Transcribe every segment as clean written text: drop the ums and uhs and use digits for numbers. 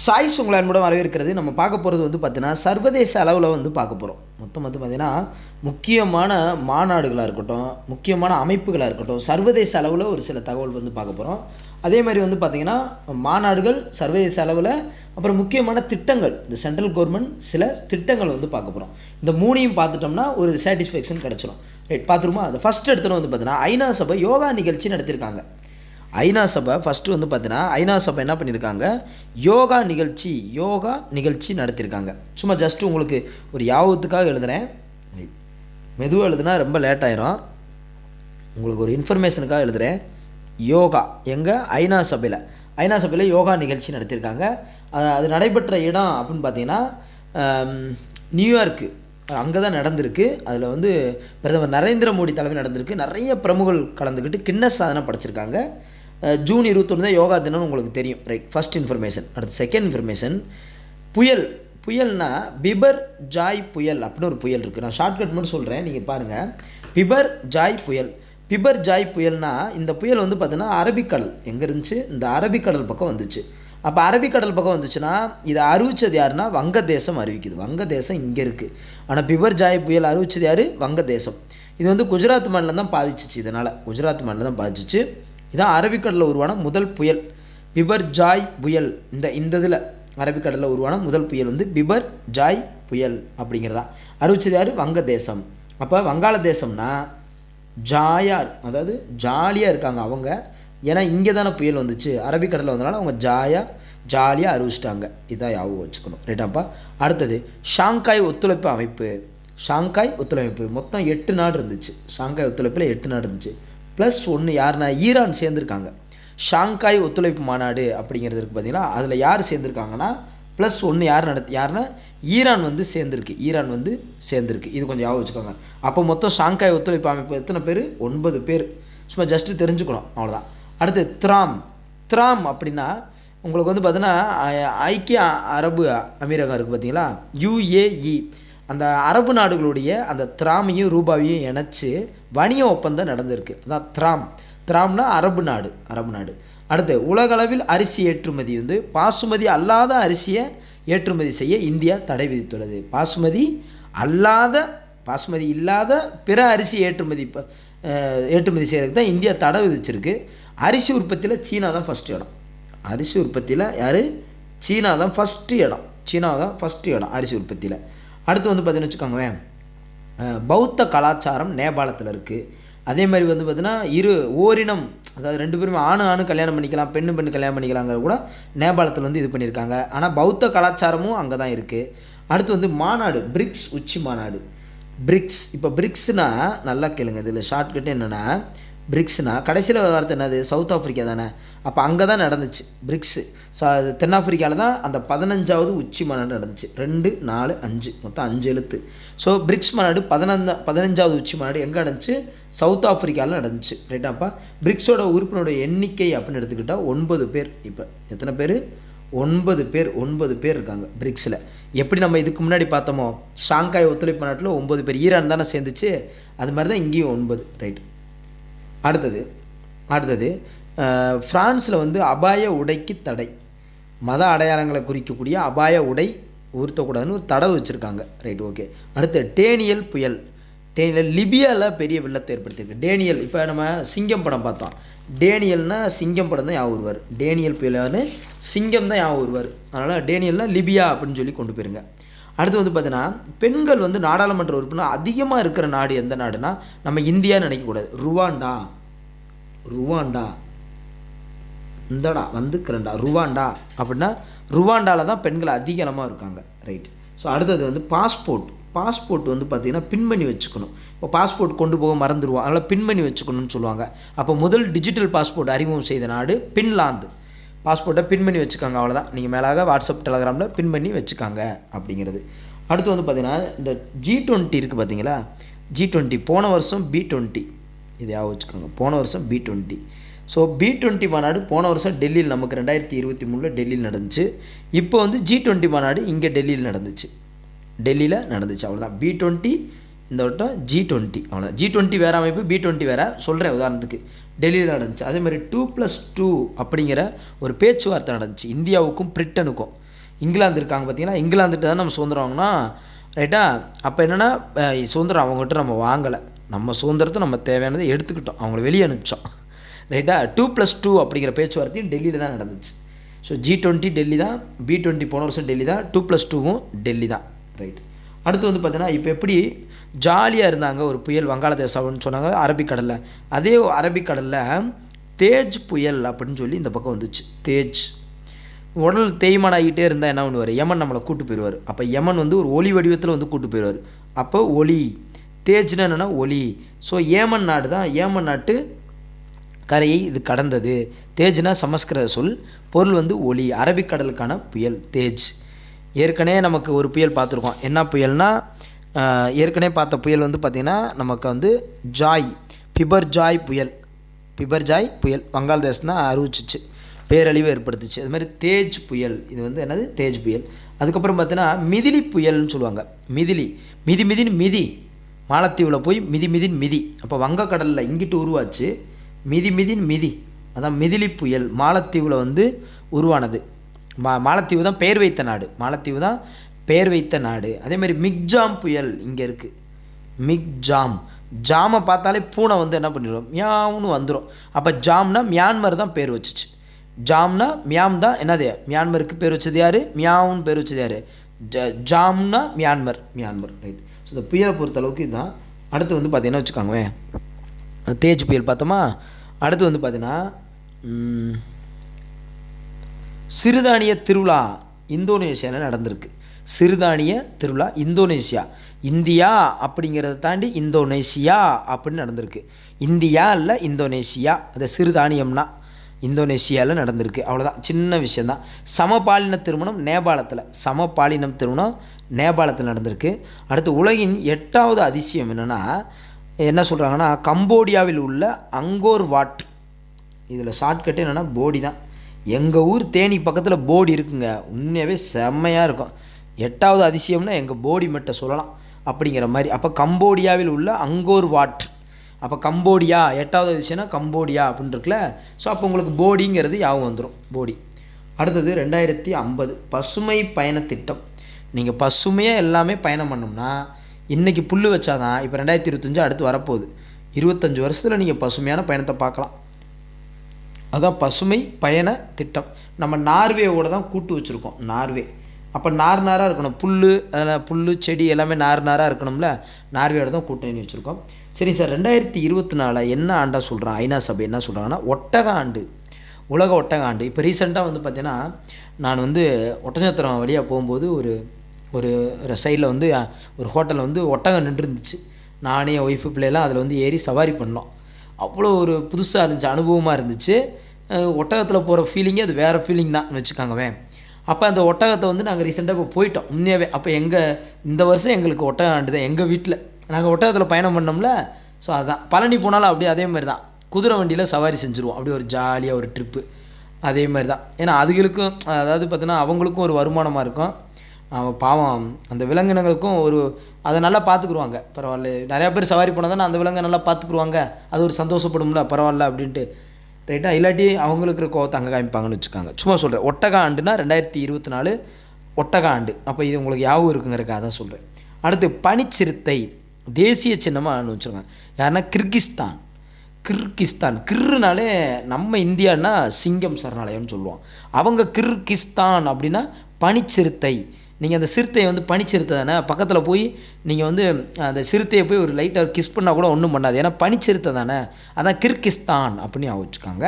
Choice உங்களை அன்புடன் வரவேற்கிறது. நம்ம பார்க்க போகிறது வந்து பார்த்தீங்கன்னா சர்வதேச அளவில் வந்து பார்க்க போகிறோம். மொத்தம் வந்து பார்த்திங்கன்னா முக்கியமான மாநாடுகளாக இருக்கட்டும், முக்கியமான அமைப்புகளாக இருக்கட்டும், சர்வதேச அளவில் ஒரு சில தகவல் வந்து பார்க்க போகிறோம். அதே மாதிரி வந்து பார்த்திங்கன்னா மாநாடுகள், சர்வதேச அளவில், அப்புறம் முக்கியமான திட்டங்கள், இந்த சென்ட்ரல் கவர்மெண்ட் சில திட்டங்கள் வந்து பார்க்க போகிறோம். இந்த மூணையும் பார்த்துட்டோம்னா ஒரு சாட்டிஸ்ஃபேக்ஷன் கிடச்சிடும். ரைட், பார்த்துருமா? அது ஃபஸ்ட் எடுத்துகிட்டு வந்து பார்த்தீங்கன்னா ஐநா சபை யோகா நிகழ்ச்சி நடத்தியிருக்காங்க. ஐநா சபை ஃபஸ்ட்டு வந்து பார்த்தீங்கன்னா ஐநா சபை என்ன பண்ணியிருக்காங்க, யோகா நிகழ்ச்சி நடத்தியிருக்காங்க. சும்மா ஜஸ்ட்டு உங்களுக்கு ஒரு யாபத்துக்காக எழுதுகிறேன். மெதுவாக எழுதுனா ரொம்ப லேட் ஆயிரும். உங்களுக்கு ஒரு இன்ஃபர்மேஷனுக்காக எழுதுகிறேன். யோகா எங்கே? ஐநா சபையில் யோகா நிகழ்ச்சி நடத்தியிருக்காங்க. அது நடைபெற்ற இடம் அப்படின்னு பார்த்தீங்கன்னா நியூயார்க்கு, அங்கே தான் நடந்திருக்கு. அதில் வந்து பிரதமர் நரேந்திர மோடி தலைமையில் நடந்திருக்கு. நிறைய பிரமுகர்கள் கலந்துக்கிட்டு கின்னஸ் சாதனை படைச்சிருக்காங்க. ஜூன் 21 தான் யோகா தினம்னு உங்களுக்கு தெரியும். Right, first information. அடுத்து செகண்ட் இன்ஃபர்மேஷன், புயல்னா பிபர் ஜாய் புயல் அப்படின்னு ஒரு புயல் இருக்குது. நான் ஷார்ட்கட் மட்டும் சொல்கிறேன், நீங்கள் பாருங்கள். பிபர் ஜாய் புயல்னா இந்த புயல் வந்து பார்த்தீங்கன்னா அரபிக்கடல் எங்கே இருந்துச்சு? இந்த அரபிக்கடல் பக்கம் வந்துச்சு. அப்போ அரபிக்கடல் பக்கம் வந்துச்சுன்னா இதை அறிவித்தது யாருன்னா வங்கதேசம் அறிவிக்குது. வங்கதேசம் இங்கே இருக்குது. ஆனால் பிபர் ஜாய் புயல் அறிவித்தது யார்? வங்கதேசம். இது வந்து குஜராத் மாநிலம் தான் பாதிச்சிச்சு. இதனால் குஜராத் மாநிலம் தான் பாதிச்சிச்சு. இதான் அரபிக்கடலில் உருவான முதல் புயல் பிபர் ஜாய் புயல். இந்த இதில் அரபிக்கடலில் உருவான முதல் புயல் வந்து பிபர் ஜாய் புயல் அப்படிங்கிறதா. அறிவிச்சது யார்? வங்கதேசம். அப்போ வங்காளதேசம்னா ஜாயார், அதாவது ஜாலியாக இருக்காங்க அவங்க. ஏன்னா இங்கே தானே புயல் வந்துச்சு, அரபிக்கடலில் வந்தனால அவங்க ஜாலியாக அறிவிச்சிட்டாங்க. இதான் ஞாபகம் வச்சுக்கணும். ரைட்டாப்பா. அடுத்தது ஷாங்காய் ஒத்துழைப்பு அமைப்பு. மொத்தம் 8 நாடு இருந்துச்சு. ஷாங்காய் ஒத்துழைப்பில் 8 நாடு இருந்துச்சு. ப்ளஸ் 1 யாருன்னா ஈரான் சேர்ந்துருக்காங்க. ஷாங்காய் ஒத்துழைப்பு மாநாடு அப்படிங்கிறது இருக்குது பார்த்தீங்களா, அதில் யார் சேர்ந்துருக்காங்கன்னா ப்ளஸ் 1 யாருன்னா ஈரான் வந்து சேர்ந்துருக்கு. இது கொஞ்சம் ஞாபகம் வச்சுக்கோங்க. அப்போ மொத்தம் ஷாங்காய் ஒத்துழைப்பு அமைப்பு எத்தனை பேர்? 9 பேர். சும்மா ஜஸ்ட்டு தெரிஞ்சுக்கணும், அவ்வளோதான். அடுத்து த்ராம் அப்படின்னா உங்களுக்கு வந்து பார்த்தீங்கன்னா ஐக்கிய அரபு அமீரகம் இருக்குது பார்த்தீங்களா, UAE. அந்த அரபு நாடுகளுடைய அந்த திராமையும் ரூபாவையும் இணைச்சி வணிக ஒப்பந்தம் நடந்திருக்கு. அதான் திராம்னா அரபு நாடு. அடுத்து உலகளவில் அரிசி ஏற்றுமதி வந்து பாசுமதி அல்லாத அரிசியை ஏற்றுமதி செய்ய இந்தியா தடை விதித்துள்ளது. பாசுமதி இல்லாத பிற அரிசி ஏற்றுமதி செய்கிறதுக்கு தான் இந்தியா தடை விதிச்சிருக்கு. அரிசி உற்பத்தியில் சீனா தான் ஃபஸ்ட்டு இடம். சீனா தான் ஃபஸ்ட்டு இடம் அரிசி உற்பத்தியில். அடுத்து வந்து பார்த்தீங்கன்னு வச்சுக்கோங்களேன், பௌத்த கலாச்சாரம் நேபாளத்தில் இருக்குது. அதே மாதிரி வந்து பார்த்தீங்கன்னா ஓரினம், அதாவது 2 பேருமே ஆணு கல்யாணம் பண்ணிக்கலாம், பெண்ணு கல்யாணம் பண்ணிக்கலாங்கிற கூட நேபாளத்தில் வந்து இது பண்ணியிருக்காங்க. ஆனால் பௌத்த கலாச்சாரமும் அங்கே தான் இருக்குது. அடுத்து வந்து மாநாடு, பிரிக்ஸ் உச்சி மாநாடு. இப்போ பிரிக்ஸ்னால் நல்லா கேளுங்க, இதில் ஷார்ட்கட்டு என்னென்னா, பிரிக்ஸ்னா கடைசியில் வார்த்தை என்னது? சவுத் ஆஃப்ரிக்கா தானே. அப்போ அங்கே தான் நடந்துச்சு பிரிக்ஸு. தென்னாப்பிரிக்காவில் தான் அந்த 15வது உச்சி மாநாடு நடந்துச்சு. 2, 4, 5 மொத்தம் 5 எழுத்து. ஸோ பிரிக்ஸ் மாநாடு 15வது உச்சி மாநாடு எங்கே நடந்துச்சு? சவுத் ஆஃப்ரிக்காவில் நடந்துச்சு. ரைட்டாப்பா. பிரிக்ஸோட உறுப்பினருடைய எண்ணிக்கை அப்படின்னு எடுத்துக்கிட்டால் 9 பேர். இப்போ எத்தனை பேர்? 9 பேர் இருக்காங்க பிரிக்ஸில். எப்படி நம்ம இதுக்கு முன்னாடி பார்த்தோமோ ஷாங்காய் ஒத்துழைப்பு மாநாட்டில் 9 பேர், ஈரான் தானே சேர்ந்துச்சு, அது மாதிரி தான் இங்கேயும் 9. ரைட். அடுத்தது ஃப்ரான்ஸில் வந்து அபாய உடைக்கு தடை. மத அடையாளங்களை குறிக்கக்கூடிய அபாய உடை உறுத்தக்கூடாதுன்னு ஒரு தடை வச்சுருக்காங்க. Right, okay. அடுத்து டேனியல் புயல். லிபியாவில் பெரிய வெள்ளத்தை ஏற்படுத்தியிருக்கு. டேனியல், இப்போ நம்ம சிங்கம் படம் பார்த்தோம். டேனியல்னா சிங்கம் படம் தான் ஞாபகம் வருவார். டேனியல் புயலான்னு சிங்கம் தான் ஞாபகம் வருவார். அதனால் டேனியல்னால் லிபியா அப்படின்னு சொல்லி கொண்டு போயிருங்க. அடுத்து வந்து பார்த்தீங்கன்னா பெண்கள் வந்து நாடாளுமன்ற உறுப்பினர் அதிகமாக இருக்கிற நாடு எந்த நாடுனா நம்ம இந்தியான்னு நினைக்கக்கூடாது. ருவாண்டா இந்தடா வந்துக்கிறேன்டா. ருவாண்டா அப்படின்னா ருவாண்டாவில் தான் பெண்கள் அதிகமாக இருக்காங்க. ரைட். ஸோ அடுத்தது வந்து பாஸ்போர்ட் வந்து பார்த்திங்கன்னா பின் பண்ணி வச்சுக்கணும். இப்போ பாஸ்போர்ட் கொண்டு போக மறந்துடுவோம், அதனால் பின் பண்ணி வச்சுக்கணும்னு சொல்லுவாங்க. அப்போ முதல் டிஜிட்டல் பாஸ்போர்ட் அறிமுகம் செய்த நாடு பின்லாந்து. பாஸ்போர்ட்டை பின் பண்ணி வச்சுக்காங்க, அவ்வளோதான். நீங்கள் மேலாக வாட்ஸ்அப் டெலகிராமில் பின் பண்ணி வச்சுக்காங்க அப்படிங்கிறது. அடுத்து வந்து பார்த்திங்கன்னா இந்த G20 இருக்குது பார்த்தீங்களா, G20 போன வருஷம் B20, இது ஞாபகம் வச்சுக்கோங்க. போன வருஷம் B20. ஸோ B20 மாநாடு போன வருஷம் டெல்லியில் நமக்கு 2023 டெல்லியில் நடந்துச்சு. இப்போ வந்து G20 மாநாடு இங்கே டெல்லியில் நடந்துச்சு. அவ்வளோதான். B20 இந்த வட்டம் G20, அவ்வளோதான். G20 வேறு அமைப்பு, B20 வேறு. சொல்கிறேன் உதாரணத்துக்கு. டெல்லியில் நடந்துச்சு. அதே மாதிரி 2+2 அப்படிங்கிற ஒரு பேச்சுவார்த்தை நடந்துச்சு இந்தியாவுக்கும் பிரிட்டனுக்கும். இங்கிலாந்து இருக்காங்க பார்த்தீங்களா, இங்கிலாந்துட்டு தான் நம்ம சுதந்திரம் வாங்கினா ரைட்டா. அப்போ என்னென்னா சுதந்திரம் அவங்ககிட்ட நம்ம வாங்கலை, நம்ம சுதந்திரத்தை நம்ம தேவையானதை எடுத்துக்கிட்டோம், அவங்கள வெளியே அனுப்பிச்சோம் ரைட்டா. 2+2 அப்படிங்கிற பேச்சுவார்த்தையும் டெல்லியில் தான் நடந்துச்சு. ஸோ G20 டெல்லி தான், B20 போன வருஷம் டெல்லி தான், 2+2வும் டெல்லி தான் ரைட். அடுத்து வந்து பார்த்தீங்கன்னா இப்போ எப்படி ஜாலியாக இருந்தாங்க ஒரு புயல் வங்காளதேசம்னு சொன்னாங்க அரபிக்கடலில், அதே அரபிக்கடலில் தேஜ் புயல் அப்படின்னு சொல்லி இந்த பக்கம் வந்துச்சு. தேஜ் உடல் தேய்மானம் ஆகிட்டே இருந்தால் என்ன பண்ணுவார், யமன் நம்மளை கூட்டு போயிடுவார். அப்போ யமன் வந்து ஒரு ஒளி வடிவத்தில் வந்து கூட்டு போயிடுவார். அப்போ ஒளி, தேஜ்னா என்னென்னா ஒளி. ஸோ ஏமன் நாடு தான், ஏமன் நாட்டு கரையை இது கடந்தது. தேஜ்னா சமஸ்கிருத சொல், பொருள் வந்து ஒளி, அரபிக்கடலுக்கான புயல் தேஜ். ஏற்கனவே நமக்கு ஒரு புயல் பார்த்துருக்கோம், என்ன புயல்னா ஏற்கனவே பார்த்த புயல் வந்து பார்த்திங்கன்னா நமக்கு வந்து பிபர்ஜாய் புயல் வங்காளதேசம் தான் அறிவிச்சிச்சு, பேரழிவு ஏற்படுத்துச்சு. அது மாதிரி தேஜ் புயல், இது வந்து என்னது தேஜ் புயல். அதுக்கப்புறம் பார்த்தீங்கன்னா மிதிலி புயல்னு சொல்லுவாங்க. மிதி மாலத்தீவில் போய் மிதி. அப்போ வங்கக்கடலில் இங்கிட்டு உருவாச்சு, மிதி அதான் மிதிலி புயல் மாலத்தீவில் வந்து உருவானது. மாலத்தீவு தான் பெயர் வைத்த நாடு. அதே மாதிரி மிக்ஜாம் புயல் இங்கே இருக்குது. ஜாமை பார்த்தாலே பூனை வந்து என்ன பண்ணிடும், மியாவுன்னு வந்துடும். அப்போ ஜாம்னா மியான்மர் தான் பேர் வச்சிச்சு. ஜாம்னா மியாம் தான் என்னது, மியான்மருக்கு பேர் வச்சது யார், மியாவுன்னு பேர் வச்சது யார், ஜாம்னா மியான்மர் ரைட். ஸோ இந்த புயலை பொறுத்தளவுக்கு இதுதான். அடுத்து வந்து பார்த்தீங்கன்னா வச்சுக்கோங்க, தேஜ் புயல் பார்த்தோமா. அடுத்து வந்து பார்த்தீங்கன்னா சிறுதானிய திருவிழா இந்தோனேஷியாவில் நடந்திருக்கு. சிறுதானிய திருவிழா இந்தியா அப்படிங்கிறத தாண்டி இந்தோனேஷியா அப்படின்னு நடந்திருக்கு. இந்தியா இல்லை இந்தோனேஷியா, அது சிறுதானியம்னா இந்தோனேஷியாவில் நடந்திருக்கு. அவ்வளோதான், சின்ன விஷயந்தான். சமபாலின திருமணம் நேபாளத்தில் நடந்திருக்கு. அடுத்து உலகின் 8வது அதிசயம் என்னென்னா என்ன சொல்கிறாங்கன்னா கம்போடியாவில் உள்ள அங்கோர் வாட். இதில் ஷார்ட்கட்டு என்னென்னா போடி தான். எங்கள் ஊர் தேனி பக்கத்தில் போடி இருக்குங்க, உண்மையாகவே செம்மையாக இருக்கும். 8வது அதிசயம்னா எங்கள் போடி மட்டும் சொல்லலாம் அப்படிங்கிற மாதிரி. அப்போ கம்போடியாவில் உள்ள அங்கோர் வாட், அப்போ கம்போடியா 8வது அதிசயம்னா கம்போடியா அப்படின்னு இருக்குல்ல. ஸோ அப்போ உங்களுக்கு போடிங்கிறது யாவும் வந்துடும், போடி. அடுத்தது 2050 பசுமை பயண திட்டம். நீங்கள் பசுமையாக எல்லாமே பயணம் பண்ணோம்னா இன்றைக்கி புல் வச்சாதான் இப்போ 2025 அடுத்து வரப்போகுது. 25 வருஷத்தில் நீங்கள் பசுமையான பயணத்தை பார்க்கலாம். அதுதான் பசுமை பயண திட்டம். நம்ம நார்வேவோட தான் கூட்டு வச்சுருக்கோம், நார்வே. அப்போ நாராக இருக்கணும், புல் செடி எல்லாமே நாராக இருக்கணும்ல, நார்வேயோட தான் கூட்டணி வச்சுருக்கோம். சரி சார், 2024 என்ன ஆண்டாக சொல்கிறான் ஐநா சபை, என்ன சொல்கிறாங்கன்னா ஒட்டக ஆண்டு, உலக ஒட்டக ஆண்டு. இப்போ ரீசெண்டாக வந்து பார்த்தீங்கன்னா நான் வந்து ஒட்டச்சத்திரம் வழியாக போகும்போது ஒரு சைடில் வந்து ஒரு ஹோட்டலில் வந்து ஒட்டகம் நின்றுருந்துச்சு. நானே என் ஒய்ஃபு பிள்ளைலாம் அதில் வந்து ஏறி சவாரி பண்ணோம். அவ்வளோ ஒரு புதுசாக இருந்துச்சு, அனுபவமாக இருந்துச்சு. ஒட்டகத்தில் போகிற ஃபீலிங்கே அது வேறு ஃபீலிங் தான் வச்சுக்காங்கவே. அப்போ அந்த ஒட்டகத்தை வந்து நாங்கள் ரீசெண்டாக இப்போ போயிட்டோம் உண்மையாகவே. அப்போ இந்த வருஷம் எங்களுக்கு ஒட்டக ஆண்டு தான் எங்கள் வீட்டில். நாங்கள் ஒட்டகத்தில் பயணம் பண்ணோம்ல, ஸோ அதுதான். பழனி போனாலும் அப்படியே அதே மாதிரி தான், குதிரை வண்டியில் சவாரி செஞ்சுருவோம், அப்படியே ஒரு ஜாலியாக ஒரு ட்ரிப்பு. அதே மாதிரி தான், ஏன்னா அதுகளுக்கும் அதாவது பார்த்தீங்கன்னா அவங்களுக்கும் ஒரு வருமானமாக இருக்கும். பாவம் அந்த விலங்கினங்களுக்கும் அதை நல்லா பார்த்துக்குருவாங்க. பரவாயில்ல, நிறையா பேர் சவாரி போனால் தானே அந்த விலங்கை நல்லா பார்த்துக்குருவாங்க, அது ஒரு சந்தோஷப்படும்ல, பரவாயில்ல அப்படின்ட்டு ரைட்டா. இல்லாட்டி அவங்களுக்கு இருக்கிற கோவத்தை அங்கே காமிப்பாங்கன்னு வச்சுக்காங்க. சும்மா சொல்கிறேன், ஒட்டக ஆண்டுனா 2024 ஒட்டக ஆண்டு. அப்போ இது உங்களுக்கு யாவும் இருக்குங்கிறக்க அதான் சொல்கிறேன். அடுத்து பனிச்சிறுத்தை தேசிய சின்னமாக வச்சுருக்காங்க. யாருன்னா கிர்கிஸ்தான். கிர்னாலே நம்ம இந்தியானா சிங்கம் சரணாலயம்னு சொல்லுவோம், அவங்க கிர்கிஸ்தான் அப்படின்னா பனிச்சிறுத்தை. நீங்கள் அந்த சிறுத்தையை வந்து பனிச்சிறுத்தை தானே, பக்கத்தில் போய் நீங்கள் வந்து அந்த சிறுத்தையை போய் ஒரு லைட்டாக கிஸ் பண்ணால் கூட ஒன்றும் பண்ணாது, ஏன்னா பனிச்சிறுத்தை தானே. அதான் கிர்கிஸ்தான் அப்படின்னு வச்சுக்காங்க.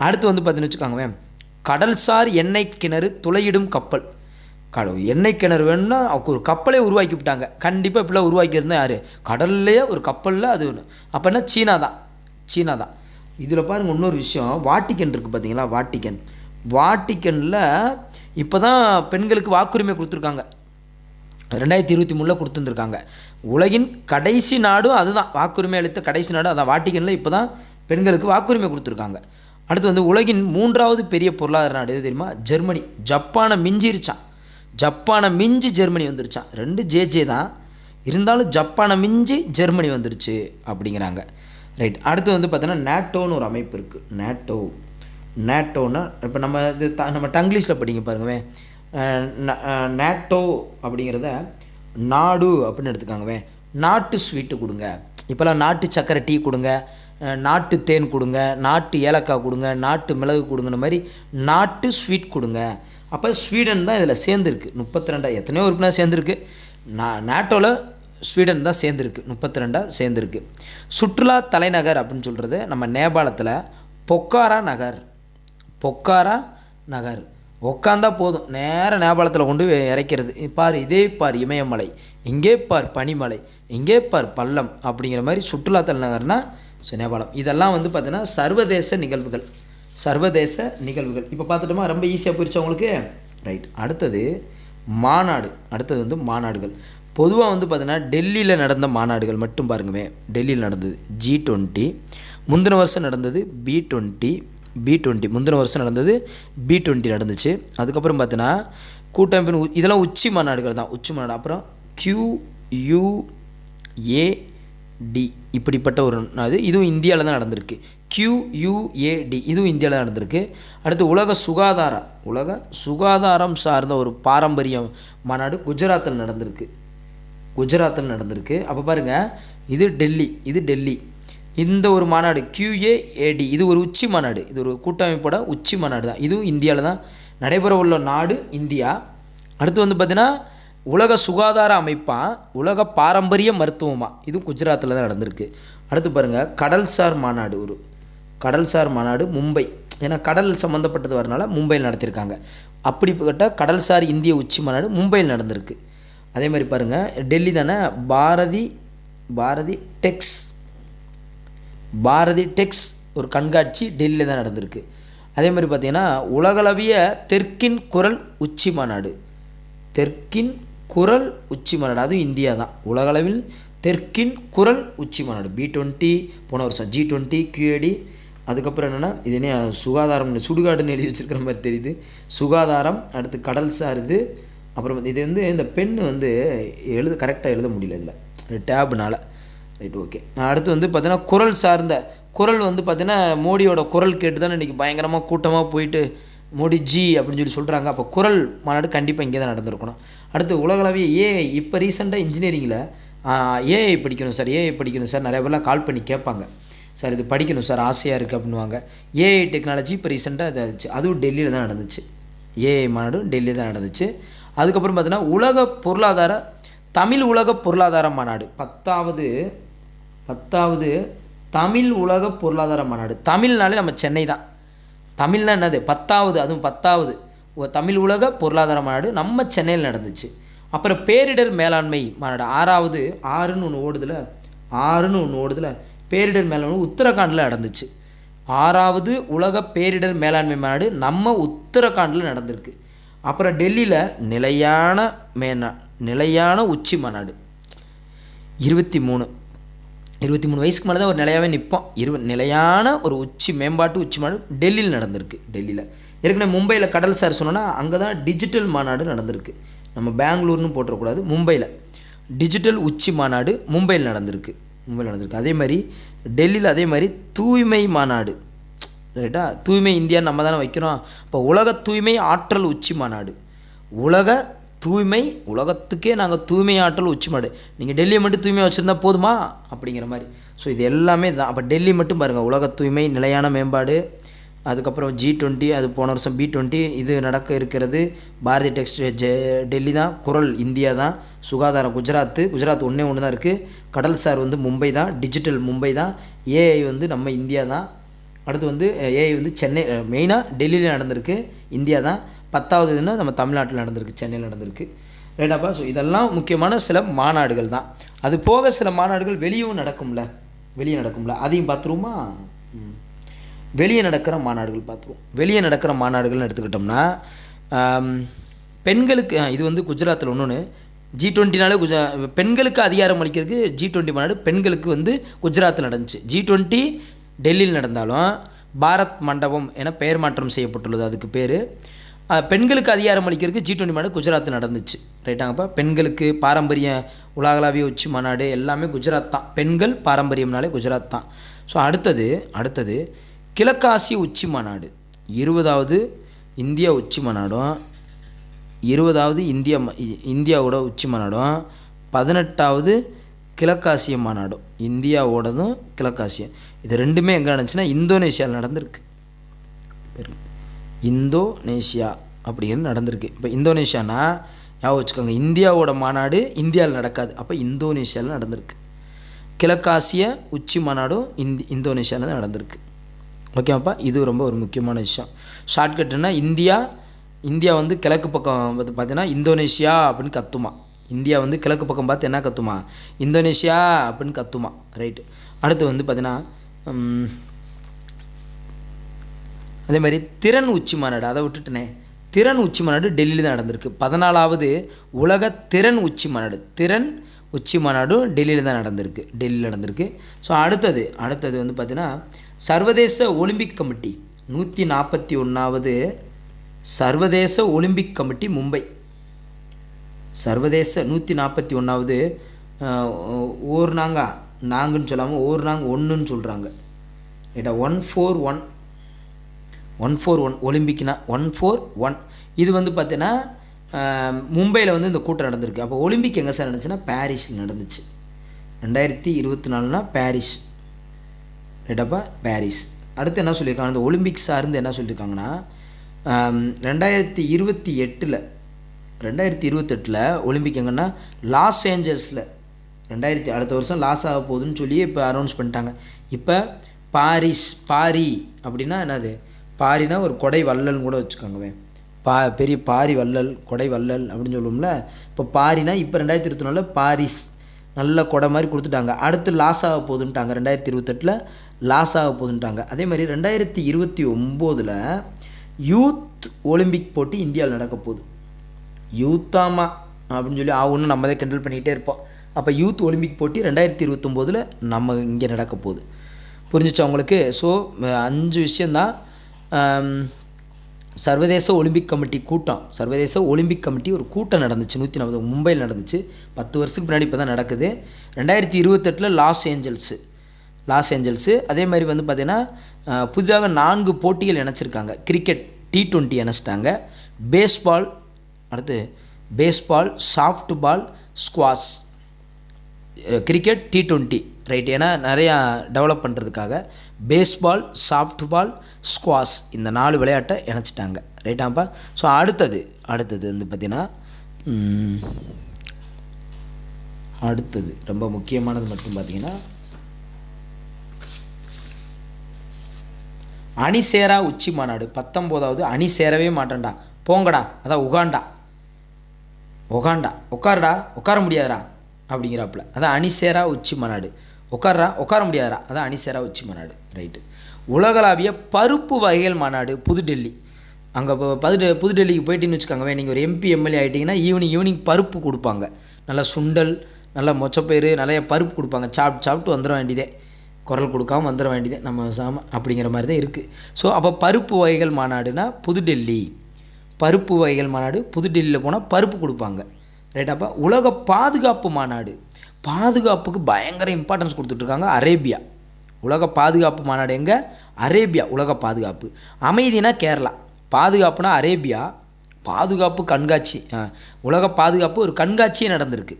அடுத்து வந்து பார்த்தீங்கன்னு வச்சுக்காங்க, கடல்சார் எண்ணெய் கிணறு துளையிடும் கப்பல். எண்ணெய் கிணறு வேணும்னா ஒரு கப்பலே உருவாக்கி விட்டாங்க. கண்டிப்பாக இப்படிலாம் உருவாக்கியிருந்தால் யார், கடல்லையே ஒரு கப்பலில் அது ஒன்று. அப்போனா சீனா தான். இதில் பாருங்கள் இன்னொரு விஷயம், வாட்டிக்கன் இருக்குது பார்த்தீங்களா, வாட்டிக்கனில் இப்போ தான் பெண்களுக்கு வாக்குரிமை கொடுத்துருக்காங்க. 2023 கொடுத்துருந்துருக்காங்க. உலகின் கடைசி நாடும் அதுதான், வாக்குரிமை அளித்த கடைசி நாடு அதான் வாட்டிக்கனில். இப்போ தான் பெண்களுக்கு வாக்குரிமை கொடுத்துருக்காங்க. அடுத்து வந்து உலகின் 3வது பெரிய பொருளாதார நாடு எது தெரியுமா, ஜெர்மனி. ஜப்பானை மிஞ்சி ஜெர்மனி வந்துருச்சான். 2 ஜே தான் இருந்தாலும் ஜப்பானை மிஞ்சி ஜெர்மனி வந்துருச்சு அப்படிங்கிறாங்க ரைட். அடுத்து வந்து பார்த்தீங்கன்னா நேட்டோன்னு ஒரு அமைப்பு இருக்குது. நேட்டோன்னா இப்போ நம்ம டங்கிலீஷில் படிங்க பாருங்கவே, நேட்டோ அப்படிங்கிறத நாடு அப்படின்னு எடுத்துக்காங்கவே. நாட்டு ஸ்வீட்டு கொடுங்க, இப்போல்லாம் நாட்டு சக்கரை டீ கொடுங்க, நாட்டு தேன் கொடுங்க, நாட்டு ஏலக்காய் கொடுங்க, நாட்டு மிளகு கொடுங்கிற மாதிரி நாட்டு ஸ்வீட் கொடுங்க. அப்போ ஸ்வீடன் தான் இதில் சேர்ந்துருக்கு. 32 எத்தனையோ உறுப்பினர் சேர்ந்துருக்கு. நேட்டோவில் ஸ்வீடன் தான் சேர்ந்துருக்கு, 32 சேர்ந்துருக்கு. சுற்றுலா தலைநகர் அப்படின்னு சொல்கிறது நம்ம நேபாளத்தில் பொக்காரா நகர். பொக்காரா நகர் உட்காந்தா போதும், நேராக நேபாளத்தில் கொண்டு இறைக்கிறது. பார், இதே பார் இமயமலை, இங்கே பார் பனிமலை, இங்கே பார் பள்ளம் அப்படிங்கிற மாதிரி சுற்றுலா தலைநகர்னா நேபாளம். இதெல்லாம் வந்து பார்த்தீங்கன்னா சர்வதேச நிகழ்வுகள். சர்வதேச நிகழ்வுகள் இப்போ பார்த்துட்டோமா, ரொம்ப ஈஸியாக போயிடுச்சு உங்களுக்கு. ரைட். அடுத்தது மாநாடு. அடுத்தது வந்து மாநாடுகள். பொதுவாக வந்து பார்த்தீங்கன்னா டெல்லியில் நடந்த மாநாடுகள் மட்டும் பாருங்கவே. டெல்லியில் நடந்தது G20, முந்தின வருஷம் நடந்தது B20 முந்தின வருஷம் நடந்தது B20 நடந்துச்சு. அதுக்கப்புறம் பார்த்தீங்கன்னா கூட்டமைப்பின் இதெல்லாம் உச்சி மாநாடுகள் தான், உச்சி மாநாடு. அப்புறம் QUAD இப்படிப்பட்ட ஒரு அது இதுவும் இந்தியாவில் தான் நடந்திருக்கு. QUAD இதுவும் இந்தியாவில் நடந்திருக்கு. அடுத்து உலக சுகாதாரம் சார்ந்த ஒரு பாரம்பரிய மாநாடு குஜராத்தில் நடந்திருக்கு. அப்போ பாருங்கள், இது டெல்லி. இந்த ஒரு மாநாடு QAD இது ஒரு உச்சி மாநாடு, இது ஒரு கூட்டமைப்போட உச்சி மாநாடு தான். இதுவும் இந்தியாவில் தான் நடைபெற உள்ள நாடு இந்தியா. அடுத்து வந்து பார்த்திங்கன்னா உலக சுகாதார அமைப்பா, உலக பாரம்பரிய மருத்துவமா, இதுவும் குஜராத்தில் தான் நடந்திருக்கு. அடுத்து பாருங்கள் கடல்சார் மாநாடு மும்பை, ஏன்னா கடல் சம்மந்தப்பட்டது வரனால மும்பையில் நடத்தியிருக்காங்க. அப்படிப்பட்ட கடல்சார் இந்திய உச்சி மாநாடு மும்பையில் நடந்திருக்கு. அதே மாதிரி பாருங்கள் டெல்லி தானே, பாரதி டெக்ஸ் ஒரு கண்காட்சி டெல்லியில் தான் நடந்திருக்கு. அதே மாதிரி பார்த்திங்கன்னா உலகளவிய தெற்கின் குரல் உச்சி மாநாடு அதுவும் இந்தியா தான். உலகளவில் தெற்கின் குரல் உச்சி மாநாடு B20 போன வருஷம், G20 QAD. அதுக்கப்புறம் என்னென்னா இது என்ன சுகாதாரம், சுடுகாடுன்னு எழுதி வச்சுருக்கிற மாதிரி தெரியுது. சுகாதாரம், அடுத்து கடல் சார்து. அப்புறம் இது வந்து இந்த பெண்ணு வந்து கரெக்டாக எழுத முடியல இதில் டேப்னால். Right, okay. அடுத்து வந்து பார்த்தீங்கன்னா குரல் வந்து பார்த்தீங்கன்னா மோடியோட குரல் கேட்டு தானே இன்றைக்கி பயங்கரமாக கூட்டமாக போயிட்டு மோடி ஜி அப்படின்னு சொல்கிறாங்க. அப்போ குரல் மாநாடு கண்டிப்பாக இங்கே தான் நடந்திருக்கணும். அடுத்து உலகளவிய ஏஐ. இப்போ ரீசெண்டாக இன்ஜினியரிங்கில் ஏஐ படிக்கணும் சார் நிறைய பேர்லாம் கால் பண்ணி கேட்பாங்க, சார் இது படிக்கணும் சார் ஆசையாக இருக்குது அப்படின்வாங்க. ஏஐ டெக்னாலஜி இப்போ ரீசெண்டாக இதாகிடுச்சு, அதுவும் டெல்லியில் தான் நடந்துச்சு. ஏஐ மாநாடு டெல்லியில் தான் நடந்துச்சு. அதுக்கப்புறம் பார்த்தீங்கன்னா தமிழ் உலக பொருளாதார மாநாடு 10வது தமிழ் உலக பொருளாதார மாநாடு. தமிழ்னாலே நம்ம சென்னை தான். தமிழ்னா என்னது 10வது, அதுவும் 10வது தமிழ் உலக பொருளாதார மாநாடு நம்ம சென்னையில் நடந்துச்சு. அப்புறம் பேரிடர் மேலாண்மை மாநாடு 6ன்னு ஒன்று ஓடுதில் பேரிடர் மேலாண்மை உத்தரகாண்டில் நடந்துச்சு. 6வது உலக பேரிடர் மேலாண்மை மாநாடு நம்ம உத்தரகாண்டில் நடந்திருக்கு. அப்புறம் டெல்லியில் நிலையான உச்சி மாநாடு 23 வயசுக்கு மேலே தான் ஒரு நிலையாகவே நிற்போம். நிலையான ஒரு மேம்பாட்டு உச்சி மாநாடு டெல்லியில் நடந்திருக்கு. டெல்லியில் ஏற்கனவே மும்பையில் கடல்சார் சொன்னோன்னா அங்கே தான் டிஜிட்டல் மாநாடு நடந்திருக்கு. நம்ம பெங்களூர்னு போட்டுறக்கூடாது, மும்பையில் டிஜிட்டல் உச்சி மாநாடு மும்பையில் நடந்திருக்கு. அதே மாதிரி டெல்லியில் அதே மாதிரி தூய்மை மாநாடு. ரைட்டா, தூய்மை இந்தியா நம்ம தானே வைக்கிறோம். இப்போ உலக தூய்மை ஆற்றல் உச்சி மாநாடு. உலகத்துக்கே நாங்கள் தூய்மை ஆற்றல் உச்சி மாநாடு. நீங்கள் டெல்லியை மட்டும் தூய்மையாக வச்சுருந்தா போதுமா அப்படிங்கிற மாதிரி. ஸோ இது எல்லாமே தான். அப்போ டெல்லி மட்டும் பாருங்கள், உலக தூய்மை, நிலையான மேம்பாடு. அதுக்கப்புறம் G20, அது போன வருஷம் B20 இது நடக்க இருக்கிறது. பாரதி டெக்ஸ்ட் டெல்லி தான், குரல் இந்தியா தான், சுகாதாரம் குஜராத் ஒன்றே தான் இருக்குது. கடல்சார் வந்து மும்பை தான், டிஜிட்டல் மும்பை தான், ஏஐ வந்து நம்ம இந்தியா தான். அடுத்து வந்து ஏஐ வந்து சென்னை, மெயினாக டெல்லியில் நடந்திருக்கு, இந்தியா தான். 10வதுன்னா நம்ம தமிழ்நாட்டில் நடந்திருக்கு, சென்னையில் நடந்திருக்கு. ரைட்டாப்பா. ஸோ இதெல்லாம் முக்கியமான சில மாநாடுகள் தான். அது போக சில மாநாடுகள் வெளியே நடக்கும்ல, அதையும் பார்த்துருவோமா. வெளியே நடக்கிற மாநாடுகள் பார்த்துருவோம். வெளியே நடக்கிற மாநாடுகள்னு எடுத்துக்கிட்டோம்னா பெண்களுக்கு இது வந்து குஜராத்தில் ஒன்று G20னாலே பெண்களுக்கு அதிகாரம் அளிக்கிறதுக்கு G20 மாநாடு பெண்களுக்கு வந்து குஜராத்தில் நடந்துச்சு. G20 டெல்லியில் நடந்தாலும் பாரத் மண்டபம் என பெயர் மாற்றம் செய்யப்பட்டுள்ளது. அதுக்கு பேர் பெண்களுக்கு அதிகாரம் அளிக்கிறதுக்கு G20 மாநாடு குஜராத்தில் நடந்துச்சு. ரைட்டாங்கப்பா. பெண்களுக்கு பாரம்பரிய உலகளாவிய உச்சி மாநாடு எல்லாமே குஜராத் தான். பெண்கள் பாரம்பரியம்னாலே குஜராத் தான். ஸோ அடுத்தது கிழக்காசிய உச்சி மாநாடு 20வது இந்தியா உச்சி மாநாடும் 20வது இந்தியாவோட உச்சி மாநாடும் 18வது கிழக்காசிய மாநாடும், இந்தியாவோடதும் கிழக்காசியம், இது ரெண்டுமே எங்கே நடந்துச்சுன்னா இந்தோனேஷியாவில் நடந்திருக்கு. இந்தோனேஷியா அப்படிங்கிறது நடந்திருக்கு. இப்போ இந்தோனேஷியானா ஞாபகம் வச்சுக்கோங்க, இந்தியாவோட மாநாடு இந்தியாவில் நடக்காது, அப்போ இந்தோனேஷியாவில் நடந்திருக்கு. கிழக்காசிய உச்சி மாநாடும் இந்தோனேஷியாவில் தான் நடந்திருக்கு. ஓகேவாப்பா, இது ரொம்ப ஒரு முக்கியமான விஷயம். ஷார்ட்கட்டுன்னா இந்தியா வந்து கிழக்கு பக்கம் வந்து பார்த்தீங்கன்னா இந்தோனேஷியா அப்படின்னு கத்துமா. இந்தியா வந்து கிழக்கு பக்கம் பார்த்து என்ன கத்துமா, இந்தோனேஷியா அப்படின்னு கத்துமா. ரைட்டு. அடுத்து வந்து பார்த்தீங்கன்னா அதே மாதிரி திறன் உச்சி மாநாடு, அதை விட்டுட்டனே, திறன் உச்சி மாநாடு டெல்லியில் தான் நடந்திருக்கு. 14வது உலக திறன் உச்சி மாநாடு, திறன் உச்சி மாநாடும் டெல்லியில் தான் நடந்திருக்கு. ஸோ அடுத்தது வந்து பார்த்தீங்கன்னா சர்வதேச ஒலிம்பிக் கமிட்டி 141வது சர்வதேச ஒலிம்பிக் கமிட்டி மும்பை. சர்வதேச 141வது நாங்குன்னு சொல்லாமல் நாங்க ஒன்றுன்னு சொல்கிறாங்க. ரைட்டா, 141 ஒலிம்பிக்னா 141. இது வந்து பார்த்தீங்கன்னா மும்பையில் வந்து இந்த கூட்டம் நடந்திருக்கு. அப்போ ஒலிம்பிக் எங்கே சார் நடந்துச்சுன்னா பாரிஸில் நடந்துச்சு. 2024 பாரிஸ். ரைட்டாப்பா, பாரிஸ். அடுத்து என்ன சொல்லியிருக்காங்க, அந்த ஒலிம்பிக் சார்ந்து என்ன சொல்லியிருக்காங்கன்னா 2028 ஒலிம்பிக் எங்கன்னா லாஸ் ஏஞ்சல்ஸில் அடுத்த வருஷம் லாஸ் ஆக போகுதுன்னு சொல்லி இப்போ அனௌன்ஸ் பண்ணிட்டாங்க. இப்போ பாரி அப்படின்னா என்னது, பாரினா ஒரு கொடை வள்ளல்னு கூட வச்சுக்கோங்க, பெரிய பாரி வள்ளல், கொடை வள்ளல் அப்படின்னு சொல்லுவோம்ல. இப்போ பாரினா இப்போ 2024 பாரிஸ் நல்ல கொடை மாதிரி கொடுத்துட்டாங்க. அடுத்து லாஸ் ஆக போகுதுன்ட்டாங்க, 2028 லாஸ் ஆக போகுதுன்ட்டாங்க. அதே மாதிரி 2029 யூத் ஒலிம்பிக் போட்டி இந்தியாவில் நடக்க போகுது. யூத்தாமா அப்படின்னு சொல்லி ஆகுன்னு நம்ம தான் கிண்டல் பண்ணிகிட்டே இருப்போம். அப்போ யூத் ஒலிம்பிக் போட்டி 2029 நம்ம இங்கே நடக்க போகுது. புரிஞ்சிச்சா உங்களுக்கு? ஸோ 5 விஷயந்தான். சர்வதேச ஒலிம்பிக் கமிட்டி கூட்டம், சர்வதேச ஒலிம்பிக் கமிட்டி ஒரு கூட்டம் நடந்துச்சு 140 மும்பையில் நடந்துச்சு. 10 வருஷத்துக்கு முன்னாடி இப்போ தான் நடக்குது. 2028 லாஸ் ஏஞ்சல்ஸு. அதே மாதிரி வந்து பார்த்திங்கன்னா புதிதாக 4 போட்டிகள் இணைச்சிருக்காங்க. கிரிக்கெட் T20 இணைச்சிட்டாங்க. Baseball, softball, squash. Cricket T20 right, ஏன்னா நிறையா டெவலப் பண்ணுறதுக்காக பேஸ்பால், சாஃப்ட் பால், ஸ்குவாஷ் இந்த 4 விளையாட்டை இணைச்சிட்டாங்க. ரைட்டாப்பா. ஸோ அடுத்தது வந்து பார்த்திங்கன்னா அடுத்தது ரொம்ப முக்கியமானது மட்டும் பார்த்திங்கன்னா அணி சேரா உச்சி மாநாடு 19வது. அணி சேரவே மாட்டேன்டா, போங்கடா, அதான் உகாண்டா உட்கார முடியாதரா அப்படிங்கிறாப்புல, அதான் அணி சேரா உச்சி மாநாடு. உட்கார முடியாதரா, அதான் அணி சேரா உச்சி மாநாடு. ரைட்டு. உலகளாவிய பருப்பு வகைகள் மாநாடு புதுடெல்லி. அங்கே புதுடெல்லிக்கு போயிட்டீங்கன்னு வச்சுக்கோங்க, நீங்கள் ஒரு MP MLA ஆகிட்டிங்கன்னா ஈவினிங் பருப்பு கொடுப்பாங்க. நல்லா சுண்டல், நல்லா மொச்சப்பயிறு, நிறைய பருப்பு கொடுப்பாங்க. சாப்பிட்டு வந்துட வேண்டியதே, குரல் கொடுக்காமல் வந்துட வேண்டியதே நம்ம அப்படிங்கிற மாதிரி தான் இருக்குது. ஸோ அப்போ பருப்பு வகைகள் மாநாடுனா புதுடெல்லி, பருப்பு வகைகள் மாநாடு புதுடெல்லியில் போனால் பருப்பு கொடுப்பாங்க. ரைட்டாப்பா. உலக பாதுகாப்பு மாநாடு, பாதுகாப்புக்கு பயங்கர இம்பார்ட்டன்ஸ் கொடுத்துட்ருக்காங்க அரேபியா. உலக பாதுகாப்பு மாநாடு எங்கே? அரேபியா. உலக பாதுகாப்பு. அமைதினா கேரளா, பாதுகாப்புனா அரேபியா. பாதுகாப்பு கண்காட்சி, உலக பாதுகாப்பு ஒரு கண்காட்சியே நடந்திருக்கு.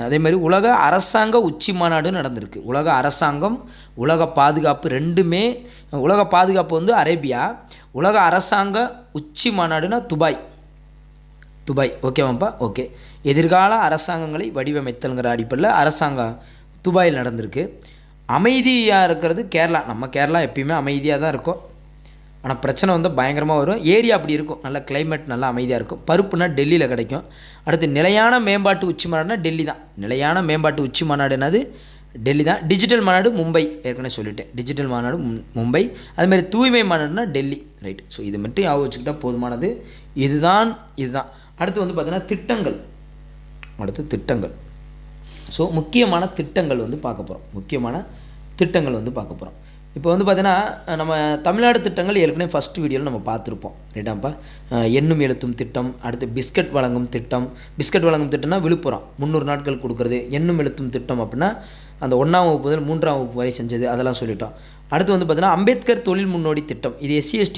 அதே மாதிரி உலக அரசாங்க உச்சி மாநாடு நடந்திருக்கு. உலக அரசாங்கம், உலக பாதுகாப்பு ரெண்டுமே. உலக பாதுகாப்பு வந்து அரேபியா, உலக அரசாங்க உச்சி மாநாடுனா துபாய். ஓகேவாப்பா? ஓகே. எதிர்கால அரசாங்கங்களை வடிவமைத்தல்ங்கிற அடிப்படையில் அரசாங்கம் துபாயில் நடந்திருக்கு. அமைதியாக இருக்கிறது கேரளா. நம்ம கேரளா எப்பயுமே அமைதியாக தான் இருக்கும், ஆனால் பிரச்சனை வந்து பயங்கரமாக வரும். ஏரியா அப்படி இருக்கும், நல்ல கிளைமேட், நல்லா அமைதியாக இருக்கும். பருப்புனா டெல்லியில் கிடைக்கும். அடுத்து நிலையான மேம்பாட்டு உச்சி மாநாடுனா டெல்லி தான். நிலையான மேம்பாட்டு உச்சி மாநாடு என்னது? டெல்லி தான். டிஜிட்டல் மாநாடு மும்பை, ஏற்கனவே சொல்லிட்டேன். டிஜிட்டல் மாநாடு மும்பை. அதுமாதிரி தூய்மை மாநாடுனா டெல்லி. ரைட். ஸோ இது மட்டும் ஞாபகம் வச்சுக்கிட்டால் போதுமானது. இதுதான். அடுத்து வந்து பார்த்தீங்கன்னா திட்டங்கள். ஸோ முக்கியமான திட்டங்கள் வந்து பார்க்க போகிறோம். இப்போ வந்து பார்த்தீங்கன்னா நம்ம தமிழ்நாடு திட்டங்கள் ஏற்கனவே ஃபஸ்ட் வீடியோவில் நம்ம பார்த்துருப்போம். ரைட்டாப்பா. எண்ணும் எழுத்தும் திட்டம், அடுத்து பிஸ்கட் வழங்கும் திட்டம்னா விழுப்புரம் 300 நாட்கள் கொடுக்குறது. எண்ணும் எழுத்தும் திட்டம் அப்படின்னா அந்த 1ஆம் வகுப்பு முதல் 3ஆம் வகுப்பு வரை செஞ்சது, அதெல்லாம் சொல்லிட்டோம். அடுத்து வந்து பார்த்தீங்கன்னா அம்பேத்கர் தொழில் முன்னோடி திட்டம், இது SC ST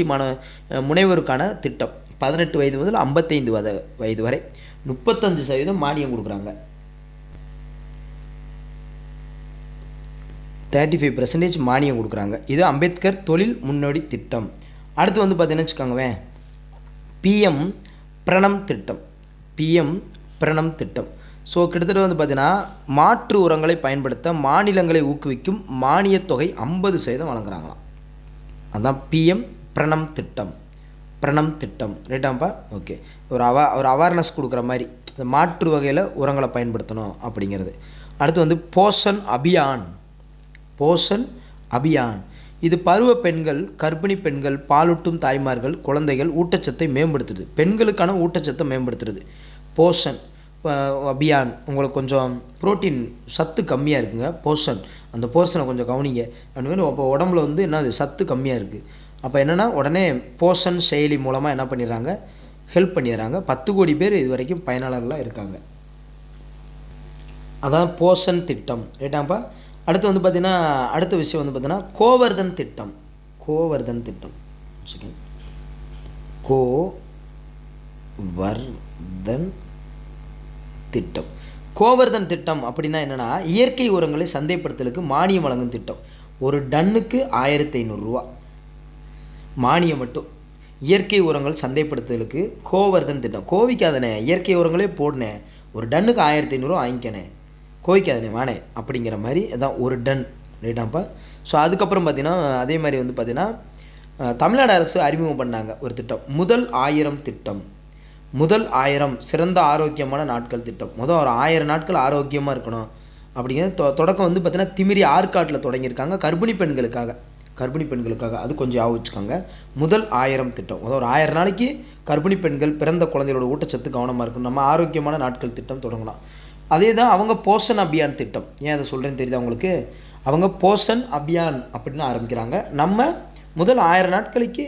முனைவோருக்கான திட்டம். 18 வயது முதல் 55 வயது வரை 35% மானியம் கொடுக்குறாங்க. 35% மானியம் கொடுக்குறாங்க. இது அம்பேத்கர் தொழில் முன்னோடி திட்டம். அடுத்து வந்து பார்த்தீங்கன்னு வச்சுக்கோங்கவே, பிஎம் பிரணம் திட்டம். பிஎம் பிரணம் திட்டம். ஸோ கிட்டத்தட்ட வந்து பார்த்தீங்கன்னா மாற்று உரங்களை பயன்படுத்த மாநிலங்களை ஊக்குவிக்கும் மானியத் தொகை 50% வழங்குறாங்களாம். அதுதான் பிஎம் பிரணம் திட்டம். பிரணம் திட்டம் ரைட்டாப்பா? ஓகே. ஒரு அவேர்னஸ் கொடுக்குற மாதிரி இந்த மாற்று வகையில் உரங்களை பயன்படுத்தணும் அப்படிங்கிறது. அடுத்து வந்து போஷன் அபியான். போஷன் அபியான் இது பருவ பெண்கள், கர்ப்பிணி பெண்கள், பாலூட்டும் தாய்மார்கள், குழந்தைகள் ஊட்டச்சத்தை மேம்படுத்துது. பெண்களுக்கான ஊட்டச்சத்தை மேம்படுத்துறது போஷன் அபியான். உங்களுக்கு கொஞ்சம் புரோட்டீன் சத்து கம்மியாக இருக்குங்க, போஷன். அந்த போர்ஷனை கொஞ்சம் கவனிங்க. அப்படின்னு அப்போ உடம்புல வந்து என்ன சத்து கம்மியாக இருக்குது. அப்போ என்னென்னா உடனே போஷன் செயலி மூலமாக என்ன பண்ணிடுறாங்க, ஹெல்ப் பண்ணிடுறாங்க. 10 கோடி பேர் இது வரைக்கும் பயனாளர்களாக இருக்காங்க. அதான் போஷன் திட்டம் ரைட்டாப்பா? அடுத்து வந்து பார்த்திங்கன்னா அடுத்த விஷயம் வந்து பார்த்திங்கன்னா கோவர்தன் திட்டம். கோவர்தன் திட்டம் கோவர்தன் திட்டம். கோவர்தன் திட்டம் அப்படின்னா என்னென்னா இயற்கை உரங்களை சந்தைப்படுத்தலுக்கு மானியம் வழங்கும் திட்டம். ஒரு டன்னுக்கு 1500 ரூபா மானியம் மட்டும். இயற்கை உரங்கள் சந்தைப்படுத்தலுக்கு கோவர்தன் திட்டம். கோவிக்காதனே, இயற்கை உரங்களே போடனேன், ஒரு டன்னுக்கு 1500 ரூபா வாங்கிக்கணே, கோவிக்காதனே வானே அப்படிங்கிற மாதிரி அதான் ஒரு டன் ரைட்டாப்பா? ஸோ அதுக்கப்புறம் பார்த்திங்கன்னா அதே மாதிரி வந்து பார்த்திங்கன்னா தமிழ்நாடு அரசு அறிமுகம் பண்ணாங்க ஒரு திட்டம், முதல் 1000 திட்டம். முதல் 1000 சிறந்த ஆரோக்கியமான நாட்கள் திட்டம். முதல் ஒரு 1000 நாட்கள் ஆரோக்கியமாக இருக்கணும் அப்படிங்கிற தொடக்கம் வந்து பார்த்திங்கன்னா திமிரி ஆற்காட்டில் தொடங்கியிருக்காங்க கர்ப்பிணி பெண்களுக்காக. அது கொஞ்சம் ஞாபகம் வச்சுக்கோங்க. முதல் 1000 திட்டம். முதல் ஒரு 1000 நாளைக்கு கர்ப்பிணி பெண்கள், பிறந்த குழந்தைகளோட ஊட்டச்சத்து கவனமாக இருக்கணும், நம்ம ஆரோக்கியமான நாட்கள் திட்டம் தொடங்கலாம். அதே தான் அவங்க போஷன் அபியான் திட்டம். ஏன் அதை சொல்கிறேன்னு தெரியுதா உங்களுக்கு? அவங்க போஷன் அபியான் அப்படின்னு ஆரம்பிக்கிறாங்க. நம்ம முதல் 1000 நாட்களுக்கு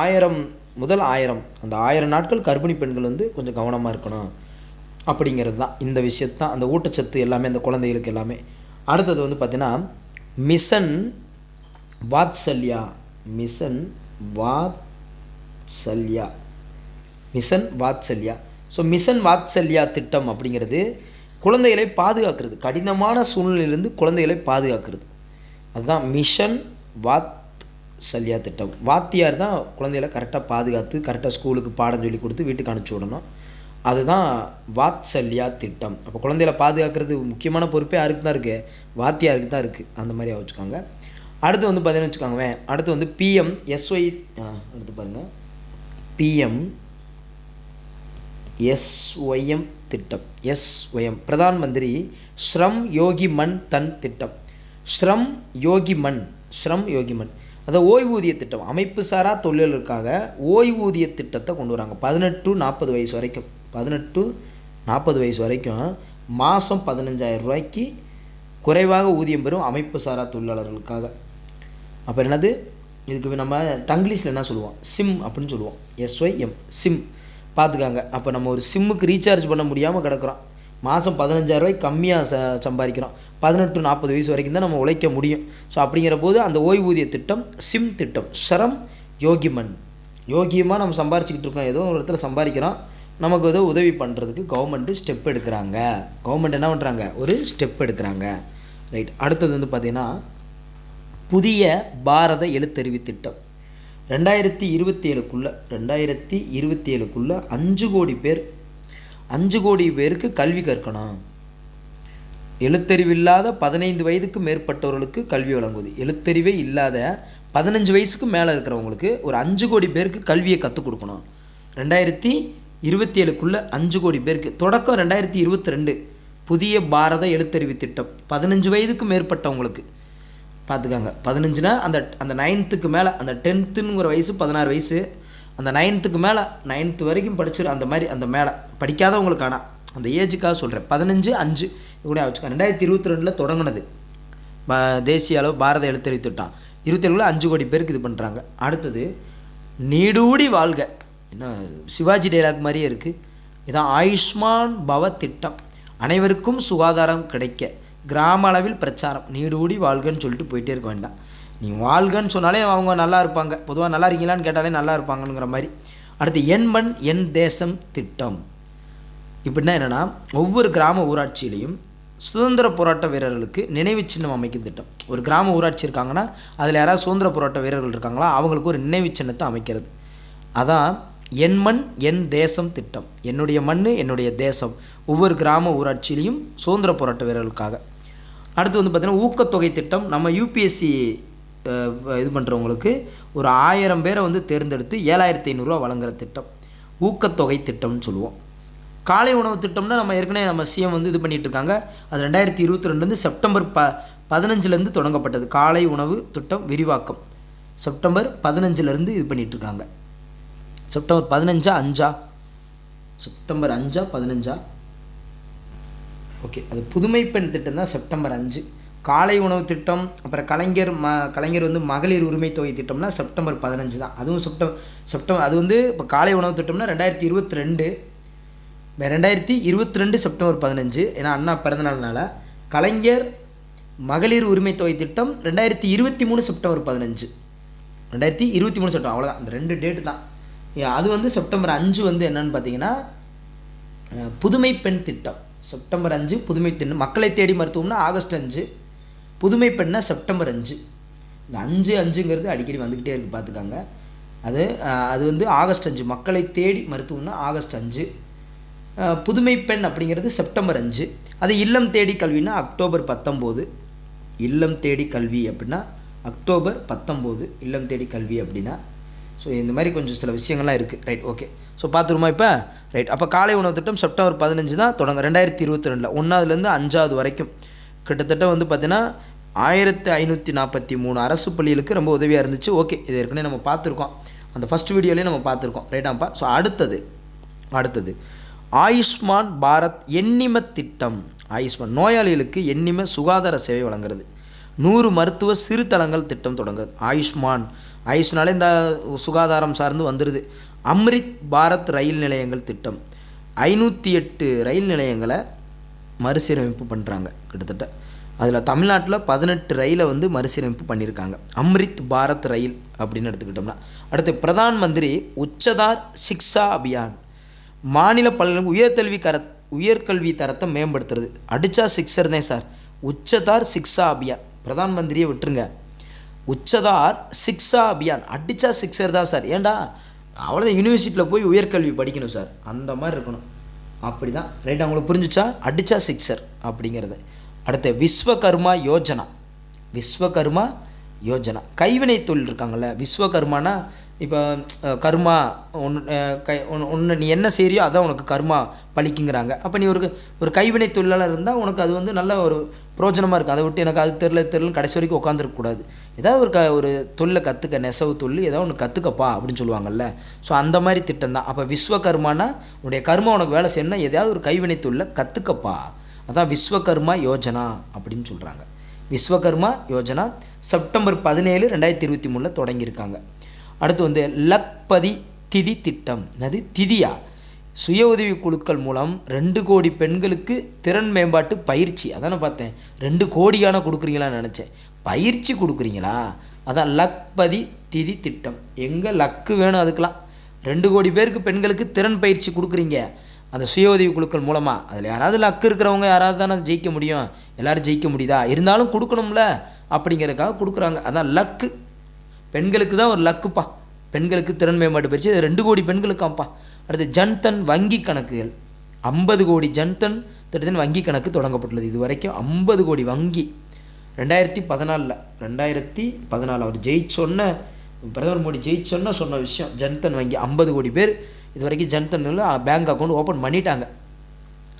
1000 முதல் 1000 அந்த 1000 நாட்கள் கர்ப்பிணி பெண்கள் வந்து கொஞ்சம் கவனமாக இருக்கணும் அப்படிங்கிறது தான் இந்த விஷயத்தான். அந்த ஊட்டச்சத்து எல்லாமே அந்த குழந்தைகளுக்கு எல்லாமே. அடுத்தது வந்து பார்த்திங்கன்னா mission Vatsalya. Mission Vatsalya. So mission Vatsalya திட்டம் அப்படிங்கிறது குழந்தைகளை பாதுகாக்கிறது, கடினமான சூழ்நிலையிலிருந்து குழந்தைகளை பாதுகாக்கிறது. அதுதான் மிஷன் வாத்சல்யா திட்டம். வாத்தியார் தான் குழந்தைகளை கரெக்டாக பாதுகாத்து கரெக்டாக ஸ்கூலுக்கு பாடம் சொல்லி கொடுத்து வீட்டுக்கு அனுப்பிச்சி விடணும். அதுதான் வாத்சல்யா திட்டம். அப்போ குழந்தைகளை பாதுகாக்கிறது முக்கியமான பொறுப்பே யாருக்கு தான் இருக்குது? வாத்தியாருக்கு தான் இருக்குது. அந்த மாதிரி வச்சுக்கோங்க. அடுத்து வந்து பார்த்தீங்கன்னு வச்சுக்கோங்க, அடுத்து வந்து பிஎம் எஸ்ஒய். அடுத்து பாருங்கள், பிஎம் எஸ்ஒய்எம் திட்டம். எஸ்ஒய்எம் பிரதான் மந்திரி ஸ்ரம் யோகி மன் தன் திட்டம். ஸ்ரம் யோகி மன் அதாவது ஓய்வூதிய திட்டம். அமைப்பு சாரா தொழிலுக்காக ஓய்வூதிய திட்டத்தை கொண்டு வராங்க. 18 to 40 வயசு வரைக்கும் 18 to 40 வயசு வரைக்கும் மாதம் 15,000 ரூபாய்க்கு குறைவாக ஊதியம் பெறும் அமைப்பு சாரா தொழிலாளர்களுக்காக. அப்போ என்னது, இதுக்கு நம்ம டங்கிலீஷில் என்ன சொல்லுவோம், சிம் அப்படின்னு சொல்லுவோம். SYM sim. பார்த்துக்காங்க. அப்போ நம்ம ஒரு சிம்முக்கு ரீசார்ஜ் பண்ண முடியாமல் கிடக்கிறோம், மாதம் 15,000 ரூபாய்க்கு கம்மியாக சம்பாதிக்கிறோம். 18 to 40 வயசு வரைக்கும் தான் நம்ம உழைக்க முடியும். ஸோ அப்படிங்கிற போது அந்த ஓய்வூதிய திட்டம் சிம் திட்டம். ஷரம் யோகியமாக நம்ம சம்பாரிச்சிக்கிட்டு இருக்கோம், ஏதோ ஒரு இடத்துல சம்பாதிக்கிறோம், நமக்கு ஏதோ உதவி பண்ணுறதுக்கு கவர்மெண்ட்டு ஸ்டெப் எடுக்கிறாங்க. கவர்மெண்ட் என்ன பண்ணுறாங்க, ஒரு ஸ்டெப் எடுக்கிறாங்க. ரைட். அடுத்தது வந்து பார்த்திங்கன்னா புதிய பாரத எழுத்தறிவு திட்டம். 2027க்குள்ளே 5 கோடி பேருக்கு கல்வி கற்கணும். எழுத்தறிவில்லாத 15 வயதுக்கு மேற்பட்டவர்களுக்கு கல்வி வழங்குவது. எழுத்தறிவே இல்லாத 15 வயசுக்கு மேலே இருக்கிறவங்களுக்கு ஒரு 5 கோடி பேருக்கு கல்வியை கற்றுக் கொடுக்கணும். 2027க்குள்ளே 5 கோடி பேருக்கு. தொடக்கம் 2022 புதிய பாரத எழுத்தறிவு திட்டம். 15 வயதுக்கு மேற்பட்டவங்களுக்கு பார்த்துக்காங்க. 15னா அந்த 9th மேலே, அந்த 10th வயசு 16 வயசு, அந்த 9th மேலே 9th வரைக்கும் படிச்சிரு அந்த மாதிரி அந்த மேலே படிக்காதவங்களுக்கான அந்த ஏஜுக்காக சொல்கிறேன். 15-5 கூட வச்சுக்கோங்க. 2022 தொடங்கினது தேசிய அளவு பாரத எழுத்தறிவு திட்டம். 27ல் 5 கோடி பேருக்கு இது பண்ணுறாங்க. அடுத்தது நீடூடி வாழ்க. என்ன சிவாஜி டைலாக் மாதிரியே இருக்குது. இதான் ஆயுஷ்மான் பவ திட்டம். அனைவருக்கும் சுகாதாரம் கிடைக்க கிராம அளவில் பிரச்சாரம். நீடூடி வாழ்கன்னு சொல்லிட்டு போயிட்டே இருக்க வேண்டாம். நீங்கள் வாழ்கன்னு சொன்னாலே அவங்க நல்லா இருப்பாங்க. பொதுவாக நல்லா இருக்கீங்களான்னு கேட்டாலே நல்லா இருப்பாங்கங்கிற மாதிரி. அடுத்து என் மண் என் தேசம் திட்டம். இப்படின்னா என்னென்னா, ஒவ்வொரு கிராம ஊராட்சியிலையும் சுதந்திர போராட்ட வீரர்களுக்கு நினைவு சின்னம் அமைக்கும் திட்டம். ஒரு கிராம ஊராட்சி இருக்காங்கன்னா அதில் யாராவது சுதந்திர போராட்ட வீரர்கள் இருக்காங்களா, அவங்களுக்கு ஒரு நினைவு சின்னத்தை அமைக்கிறது. அதான் என் மண் என் தேசம் திட்டம். என்னுடைய மண் என்னுடைய தேசம், ஒவ்வொரு கிராம ஊராட்சியிலையும் சுதந்திர போராட்ட வீரர்களுக்காக. அடுத்து வந்து பார்த்திங்கன்னா ஊக்கத்தொகை திட்டம். நம்ம யூபிஎஸ்சி இது பண்ணுறவங்களுக்கு ஒரு 1000 பேரை வந்து தேர்ந்தெடுத்து 7500 ரூபா வழங்குகிற திட்டம் ஊக்கத்தொகை திட்டம்னு சொல்லுவோம். காலை உணவு திட்டம்னா நம்ம ஏற்கனவே நம்ம சிஎம் வந்து இது பண்ணிகிட்டு இருக்காங்க. அது 2022 செப்டம்பர் 15 தொடங்கப்பட்டது. காலை உணவு திட்டம் விரிவாக்கம் செப்டம்பர் 15 இது பண்ணிகிட்ருக்காங்க. September 15 September 15 okay. அது புதுமை பெண் திட்டம் தான் செப்டம்பர் 5. காலை உணவு திட்டம், அப்புறம் கலைஞர் வந்து மகளிர் உரிமை தொகை திட்டம்னா செப்டம்பர் 15 தான். அதுவும் செப்டம்பர் அது வந்து இப்போ காலை உணவு திட்டம்னா 2022 செப்டம்பர் 15, ஏன்னா அண்ணா பிறந்தநாள்னால. கலைஞர் மகளிர் உரிமை தொகை திட்டம் 2023 செப்டம்பர் 15, 2023 செப்டம்பர், அவ்வளோதான். அந்த 2 டேட்டு தான். அது வந்து செப்டம்பர் 5 வந்து என்னன்னு பார்த்தீங்கன்னா புதுமை பெண் திட்டம். செப்டம்பர் 5 புதுமை பெண். மக்களை தேடி மருத்துவம்னா ஆகஸ்ட் 5, புதுமை பெண்ணா செப்டம்பர் 5. இந்த 5 அடிக்கடி வந்துக்கிட்டே இருக்குது, பார்த்துக்காங்க. அது வந்து ஆகஸ்ட் 5. மக்களை தேடி மருத்துவம்னா ஆகஸ்ட் 5. புதுமை பெண் அப்படிங்கிறது செப்டம்பர் 5. அது இல்லம் தேடி கல்வினா அக்டோபர் 19. இல்லம் தேடி கல்வி அப்படின்னா அக்டோபர் 19 இல்லம் தேடி கல்வி அப்படின்னா. ஸோ இந்த மாதிரி கொஞ்சம் சில விஷயங்கள்லாம் இருக்குது. Right, okay. ஸோ பார்த்துருமா இப்போ? ரைட். அப்போ காலை உணவு திட்டம் செப்டம்பர் 15 தான் தொடங்க. 2022 1ஆவதுலேருந்து 5ஆவது வரைக்கும் கிட்டத்தட்ட வந்து பார்த்தீங்கன்னா 1543 அரசு பள்ளிகளுக்கு ரொம்ப உதவியாக இருந்துச்சு. ஓகே, இது ஏற்கனவே நம்ம பார்த்துருக்கோம், அந்த ஃபஸ்ட் வீடியோலேயே நம்ம பார்த்துருக்கோம். ரைட்டாப்பா? ஸோ அடுத்தது ஆயுஷ்மான் பாரத் எண்ணிம திட்டம். ஆயுஷ்மான் நோயாளிகளுக்கு எண்ணிம சுகாதார சேவை வழங்குறது. 100 மருத்துவ சிறுதளங்கள் திட்டம் தொடங்குது. ஆயுஷ்னாலே இந்த சுகாதாரம் சார்ந்து வந்துடுது. அம்ரித் பாரத் ரயில் நிலையங்கள் திட்டம். 508 ரயில் நிலையங்களை மறுசீரமைப்பு பண்ணுறாங்க கிட்டத்தட்ட. அதில் தமிழ்நாட்டில் 18 ரயிலை வந்து மறுசீரமைப்பு பண்ணியிருக்காங்க. அம்ரித் பாரத் ரயில் அப்படின்னு எடுத்துக்கிட்டோம்னா. அடுத்து பிரதான் மந்திரி உச்சதார் சிக்ஷா அபியான். மாநில பல்கலை உயர்கல்வி தரத்தை மேம்படுத்துறது. அடித்தா சிக்ஸர் தான் சார். உச்சதார் சிக்ஷா அபியான். பிரதான் மந்திரியை விட்டுருங்க, உச்சதார் சிக்ஷா அபியான் அடித்தா சிக்ஸர் தான் சார். ஏண்டா அவ்வளோதான், யூனிவர்சிட்டியில் போய் உயர்கல்வி படிக்கணும் சார், அந்த மாதிரி இருக்கணும். அப்படி தான். ரைட், அவங்களுக்கு புரிஞ்சிச்சா? அடித்தா சிக்ஸர் அப்படிங்கிறது. அடுத்து விஸ்வகர்மா யோஜனா. கைவினை தொழில் இருக்காங்கள்ல, விஸ்வகர்மானா இப்போ கர்மா ஒன்று நீ என்ன செய்கிறியோ அதான் உனக்கு கர்மா பலிக்குங்கிறாங்க. அப்போ நீ ஒரு கைவினை தொழிலாளர் இருந்தால் உனக்கு அது வந்து நல்ல ஒரு பிரோஜனமாக இருக்கும். அதை விட்டு எனக்கு அது தெரில கடைசி வரைக்கும் உட்காந்துருக்கக்கூடாது. ஏதாவது ஒரு தொழிலை கற்றுக்க, நெசவு தொழில் ஏதாவது ஒன்று கற்றுக்கப்பா அப்படின்னு சொல்லுவாங்கள்ல. ஸோ அந்த மாதிரி திட்டம் தான். அப்போ விஸ்வகர்மானா உன்னுடைய கர்மா உனக்கு வேலை செய்யணும்னா எதாவது ஒரு கைவினை தொழிலை கற்றுக்கப்பா, அதான் விஸ்வகர்மா யோஜனா அப்படின்னு சொல்கிறாங்க. விஸ்வகர்மா யோஜனா செப்டம்பர் 17 2023 தொடங்கியிருக்காங்க. அடுத்து வந்து லக்பதி திதி திட்டம். என்னது திதியா? சுய உதவி குழுக்கள் மூலம் 2 கோடி பெண்களுக்கு திறன் மேம்பாட்டு பயிற்சி. அதான் நான் பார்த்தேன், 2 கோடியான கொடுக்குறீங்களான்னு நினச்சேன். பயிற்சி கொடுக்குறீங்களா? அதான் லக்பதி திதி திட்டம். எங்கே லக்கு வேணும் அதுக்கெலாம்? 2 கோடி பேருக்கு பெண்களுக்கு திறன் பயிற்சி கொடுக்குறீங்க அந்த சுய உதவி குழுக்கள் மூலமாக. அதில் யாராவது லக்கு இருக்கிறவங்க யாராவது தானே ஜெயிக்க முடியும், எல்லோரும் ஜெயிக்க முடியுதா? இருந்தாலும் கொடுக்கணும்ல அப்படிங்கிறதுக்காக கொடுக்குறாங்க. அதான் லக்கு. பெண்களுக்கு தான் ஒரு லக்குப்பா, பெண்களுக்கு திறன் மேம்பாட்டு பயிற்சி. 2 கோடி பெண்களுக்காப்பா. அடுத்து ஜன்தன் வங்கி கணக்குகள். 50 கோடி ஜன்தன் திட்டத்தின் வங்கி கணக்கு தொடங்கப்பட்டுள்ளது. இது வரைக்கும் 50 கோடி வங்கி. 2014 அவர் பிரதமர் மோடி சொன்ன விஷயம். ஜன்தன் வங்கி 50 கோடி பேர் இது வரைக்கும் ஜன்தனில் பேங்க் அக்கௌண்ட் ஓப்பன் பண்ணிட்டாங்க.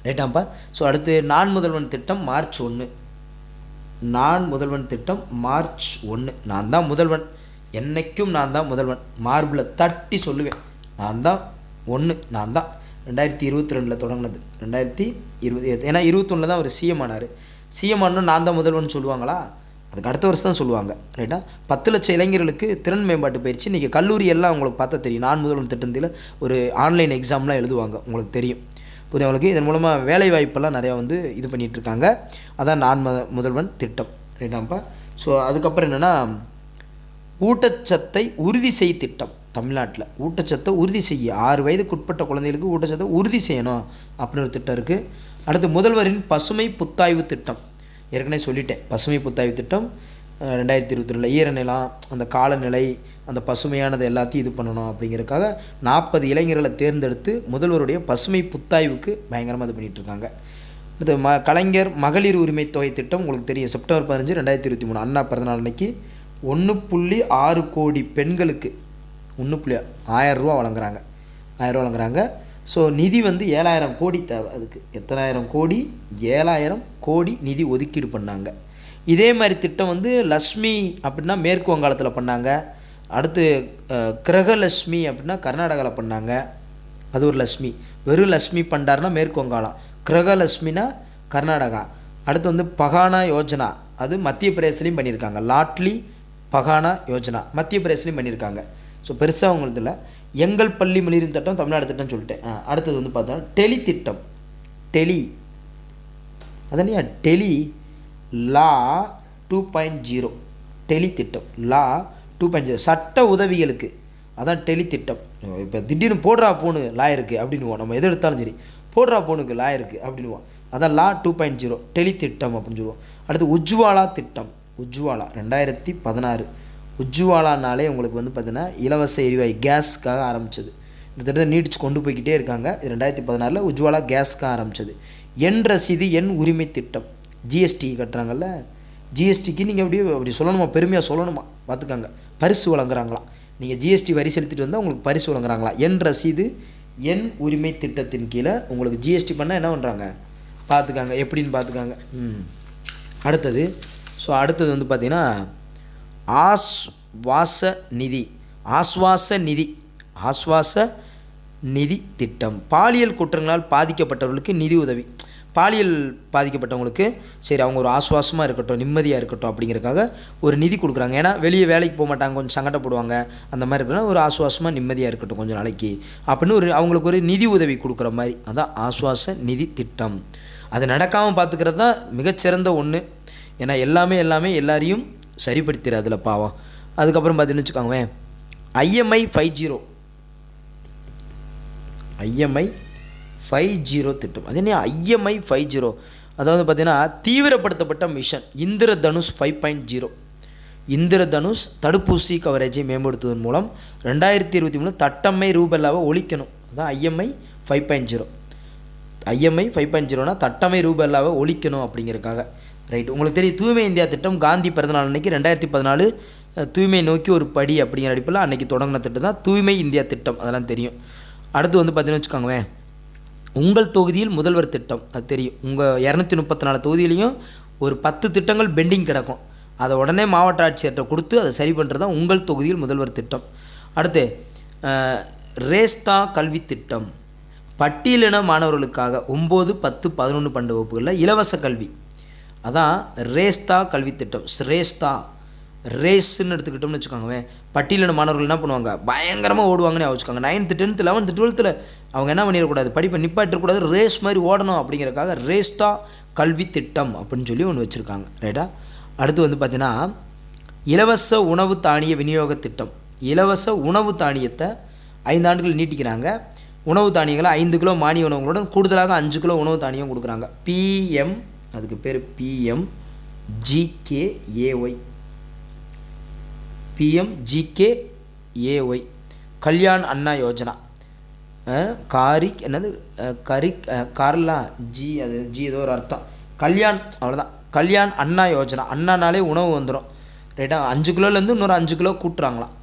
ரைட்டாப்பா? ஸோ அடுத்து நான் முதல்வன் திட்டம் மார்ச் 1. நான் முதல்வன் திட்டம் மார்ச் 1. நான் தான் முதல்வன், என்றைக்கும் நான் தான் முதல்வன். மார்பில் தட்டி சொல்லுவேன், நான் தான் 1, நான் தான். 2022 தொடங்கினது. 2020, ஏன்னா 21 தான் அவர் சிஎம் ஆனார். சிஎம் ஆனால் நான் தான் முதல்வன் சொல்லுவாங்களா? அதுக்கு அடுத்த வருஷம் தான் சொல்லுவாங்க. ரைட்டா? 10 லட்சம் இளைஞர்களுக்கு திறன் மேம்பாட்டு பயிற்சி. இன்றைக்கி கல்லூரி எல்லாம் உங்களுக்கு பார்த்தா தெரியும். நான் முதல்வன் திட்டத்தில் ஒரு ஆன்லைன் எக்ஸாம்லாம் எழுதுவாங்க, உங்களுக்கு தெரியும். புதியவங்களுக்கு இதன் மூலமாக வேலை வாய்ப்பெல்லாம் நிறையா வந்து இது பண்ணிகிட்ருக்காங்க. அதான் நான் முதல்வன் திட்டம். ரைட்டாப்பா? ஸோ அதுக்கப்புறம் என்னென்னா ஊட்டச்சத்தை உறுதி செய் திட்டம். தமிழ்நாட்டில் ஊட்டச்சத்தை உறுதி செய்ய 6 வயதுக்குட்பட்ட குழந்தைகளுக்கு ஊட்டச்சத்தை உறுதி செய்யணும் அப்படின்னு ஒரு திட்டம் இருக்குது. அடுத்து முதல்வரின் பசுமை புத்தாய்வு திட்டம். ஏற்கனவே சொல்லிட்டேன், பசுமை புத்தாய்வு திட்டம் 2022 ஈரநிலம், அந்த காலநிலை, அந்த பசுமையானது எல்லாத்தையும் இது பண்ணணும் அப்படிங்கிறதுக்காக 40 இளைஞர்களை தேர்ந்தெடுத்து முதல்வருடைய பசுமை புத்தாய்வுக்கு பயங்கரமாக இது பண்ணிகிட்ருக்காங்க. இது கலைஞர் மகளிர் உரிமை தொகை திட்டம் உங்களுக்கு தெரியும். செப்டம்பர் 15, 2023 அண்ணா பிறந்தநாள் அன்னைக்கு 1.6 கோடி பெண்களுக்கு 1.1000 ரூபா வழங்குறாங்க. 1000 வழங்குறாங்க. ஸோ நிதி வந்து 7000 கோடி தேவை. அதுக்கு எத்தனாயிரம் கோடி? 7000 கோடி நிதி ஒதுக்கீடு பண்ணாங்க. இதே மாதிரி திட்டம் வந்து லக்ஷ்மி அப்படின்னா மேற்கு வங்காளத்தில் பண்ணாங்க. அடுத்து கிரகலட்சுமி அப்படின்னா கர்நாடகாவில் பண்ணாங்க. அது ஒரு லக்ஷ்மி. வெறும் லக்ஷ்மி பண்டார்னா மேற்கு வங்காளம், கிரகலட்சுமினா கர்நாடகா. அடுத்து வந்து பகானா யோஜனா, அது மத்திய பிரதேசலையும் பண்ணியிருக்காங்க. லாட்லி பகானா யோஜனா மத்திய பிரதேசலையும் பண்ணியிருக்காங்க. ஸோ பெருசாக உங்களுக்கு இல்லை. எங்கள் பள்ளி மலிரும் திட்டம் தமிழ்நாடு திட்டம் சொல்லிட்டேன். அடுத்தது வந்து பார்த்தா டெலி திட்டம். டெலி அதனையா டெலி லா 2.0 டெலி திட்டம். லா 2.0 சட்ட உதவிகளுக்கு, அதான் டெலி திட்டம். இப்போ திடீர்னு போடுறா போனு லா இருக்குது அப்படின்னுவோம். நம்ம எது எடுத்தாலும் சரி போடுறா போனுக்கு லா இருக்குது அப்படின்னுவோம். அதான் லா 2.0 டெலி திட்டம் அப்படின்னு சொல்லுவோம். அடுத்து உஜ்வாலா திட்டம். உஜ்வாலா 2016. உஜ்வாலானாலே உங்களுக்கு வந்து பார்த்தீங்கன்னா இலவச எரிவாயு கேஸுக்காக ஆரம்பித்தது. இந்த திட்டத்தை நீட்டிச்சு கொண்டு போய்கிட்டே இருக்காங்க. 2016 உஜ்வாலா கேஸுக்காக ஆரம்பித்தது. என் ரசீது என் உரிமை திட்டம். ஜிஎஸ்டி கட்டுறாங்கல்ல, ஜிஎஸ்டிக்கு நீங்கள் அப்படி சொல்லணுமா, பெருமையாக சொல்லணுமா, பார்த்துக்காங்க. பரிசு வழங்குறாங்களாம். நீங்கள் ஜிஎஸ்டி வரி செலுத்திட்டு வந்தால் உங்களுக்கு பரிசு வழங்குறாங்களா. என் ரசீது என் உரிமை திட்டத்தின் கீழே உங்களுக்கு ஜிஎஸ்டி பண்ணால் என்ன பண்ணுறாங்க பார்த்துக்காங்க, எப்படின்னு பார்த்துக்காங்க. அடுத்தது அடுத்தது வந்து பார்த்திங்கன்னா ஆஸ்வாச நிதி. ஆஸ்வாச நிதி திட்டம். பாலியல் குற்றங்களால் பாதிக்கப்பட்டவர்களுக்கு நிதி உதவி. பாலியல் பாதிக்கப்பட்டவங்களுக்கு சரி அவங்க ஒரு ஆஸ்வாசமாக இருக்கட்டும், நிம்மதியாக இருக்கட்டும் அப்படிங்கிறதுக்காக ஒரு நிதி கொடுக்குறாங்க. ஏன்னா வெளியே வேலைக்கு போக மாட்டாங்க, கொஞ்சம் சங்கடப்படுவாங்க, அந்த மாதிரி இருக்குன்னா ஒரு ஆஸ்வாசமாக நிம்மதியாக இருக்கட்டும் கொஞ்சம் நாளைக்கு அப்படின்னு அவங்களுக்கு ஒரு நிதி உதவி கொடுக்குற மாதிரி. அதான் ஆஸ்வாச நிதி திட்டம். அது நடக்காமல் பார்த்துக்கிறது தான் மிகச்சிறந்த ஒன்று. ஏன்னா எல்லாமே எல்லாரையும் சரிப்படுத்திடு அதில் பாவம். அதுக்கப்புறம் பார்த்தீங்கன்னு வச்சுக்கோங்க, IMI 50 திட்டம். அது என்ன IMI 50? அதாவது பார்த்திங்கன்னா தீவிரப்படுத்தப்பட்ட மிஷன் இந்திரதனுஷ் 5.0. இந்திரதனுஷ் தடுப்பூசி கவரேஜை மேம்படுத்துவதன் மூலம் 2023 தட்டம்மை ரூபெல்லாவை ஒழிக்கணும். அதான் IMI 5.0. IMI 5.0னா தட்டம்மை ரூபெல்லாவை ஒழிக்கணும் அப்படிங்கிறதுக்காக. ரைட். உங்களுக்கு தெரியும் தூய்மை இந்தியா திட்டம் காந்தி பிறந்தநாள் அன்றைக்கி 2014 தூய்மை நோக்கி ஒரு படி அப்படிங்கிற அடிப்பில் அன்றைக்கி தொடங்கின திட்டம் தான் தூய்மை இந்தியா திட்டம். அதெல்லாம் தெரியும். அடுத்து வந்து பார்த்தீங்கன்னு வச்சுக்கோங்களேன், உங்கள் தொகுதியில் முதல்வர் திட்டம். அது தெரியும். உங்கள் 234 தொகுதியிலையும் ஒரு 10 திட்டங்கள் பெண்டிங் கிடக்கும். அதை உடனே மாவட்ட ஆட்சியர்கிட்ட கொடுத்து அதை சரி பண்ணுறது தான் உங்கள் தொகுதியில் முதல்வர் திட்டம். அடுத்து ரேஸ்தா கல்வி திட்டம். பட்டியலின மாணவர்களுக்காக 9, 10, 11 பன்னெண்டு வகுப்புகளில் இலவச கல்வி. அதான் ரேஸ்தா கல்வி திட்டம். ரேஸ்ன்னு எடுத்துக்கிட்டோம்னு வச்சுக்கோங்க, பட்டியலின மாணவர்கள் என்ன பண்ணுவாங்க, பயங்கரமாக ஓடுவாங்கன்னு வச்சுக்கோங்க. 9th 10th 11th 12th அவங்க என்ன பண்ணிடக்கூடாது, படிப்பை நிப்பாட்டக்கூடாது, ரேஸ் மாதிரி ஓடணும் அப்படிங்கிறக்காக ரேஸ்தா கல்வி திட்டம் அப்படின்னு சொல்லி ஒன்று வச்சுருக்காங்க. ரைட்டா. அடுத்து வந்து பார்த்திங்கன்னா இலவச உணவு தானிய விநியோக திட்டம். இலவச உணவு தானியத்தை 5 ஆண்டுகள் நீட்டிக்கிறாங்க. உணவு தானியங்களை 5 கிலோ மானிய உணவுகளுடன் கூடுதலாக 5 கிலோ உணவு தானியம் கொடுக்குறாங்க. PM, அதுக்கு பேர் PMGKAY. PMGKAY கல்யாண் அண்ணா யோஜனா. கார்லா ஜி, அது ஜி ஏதோ ஒரு அர்த்தம். கல்யாண், அவ்வளோதான். கல்யாண் அண்ணா யோஜனா. அண்ணானாலே உணவு வந்துடும். ரைட்டா. 5 கிலோலேருந்து இன்னொரு 5 கிலோ கூட்டுறாங்களாம்.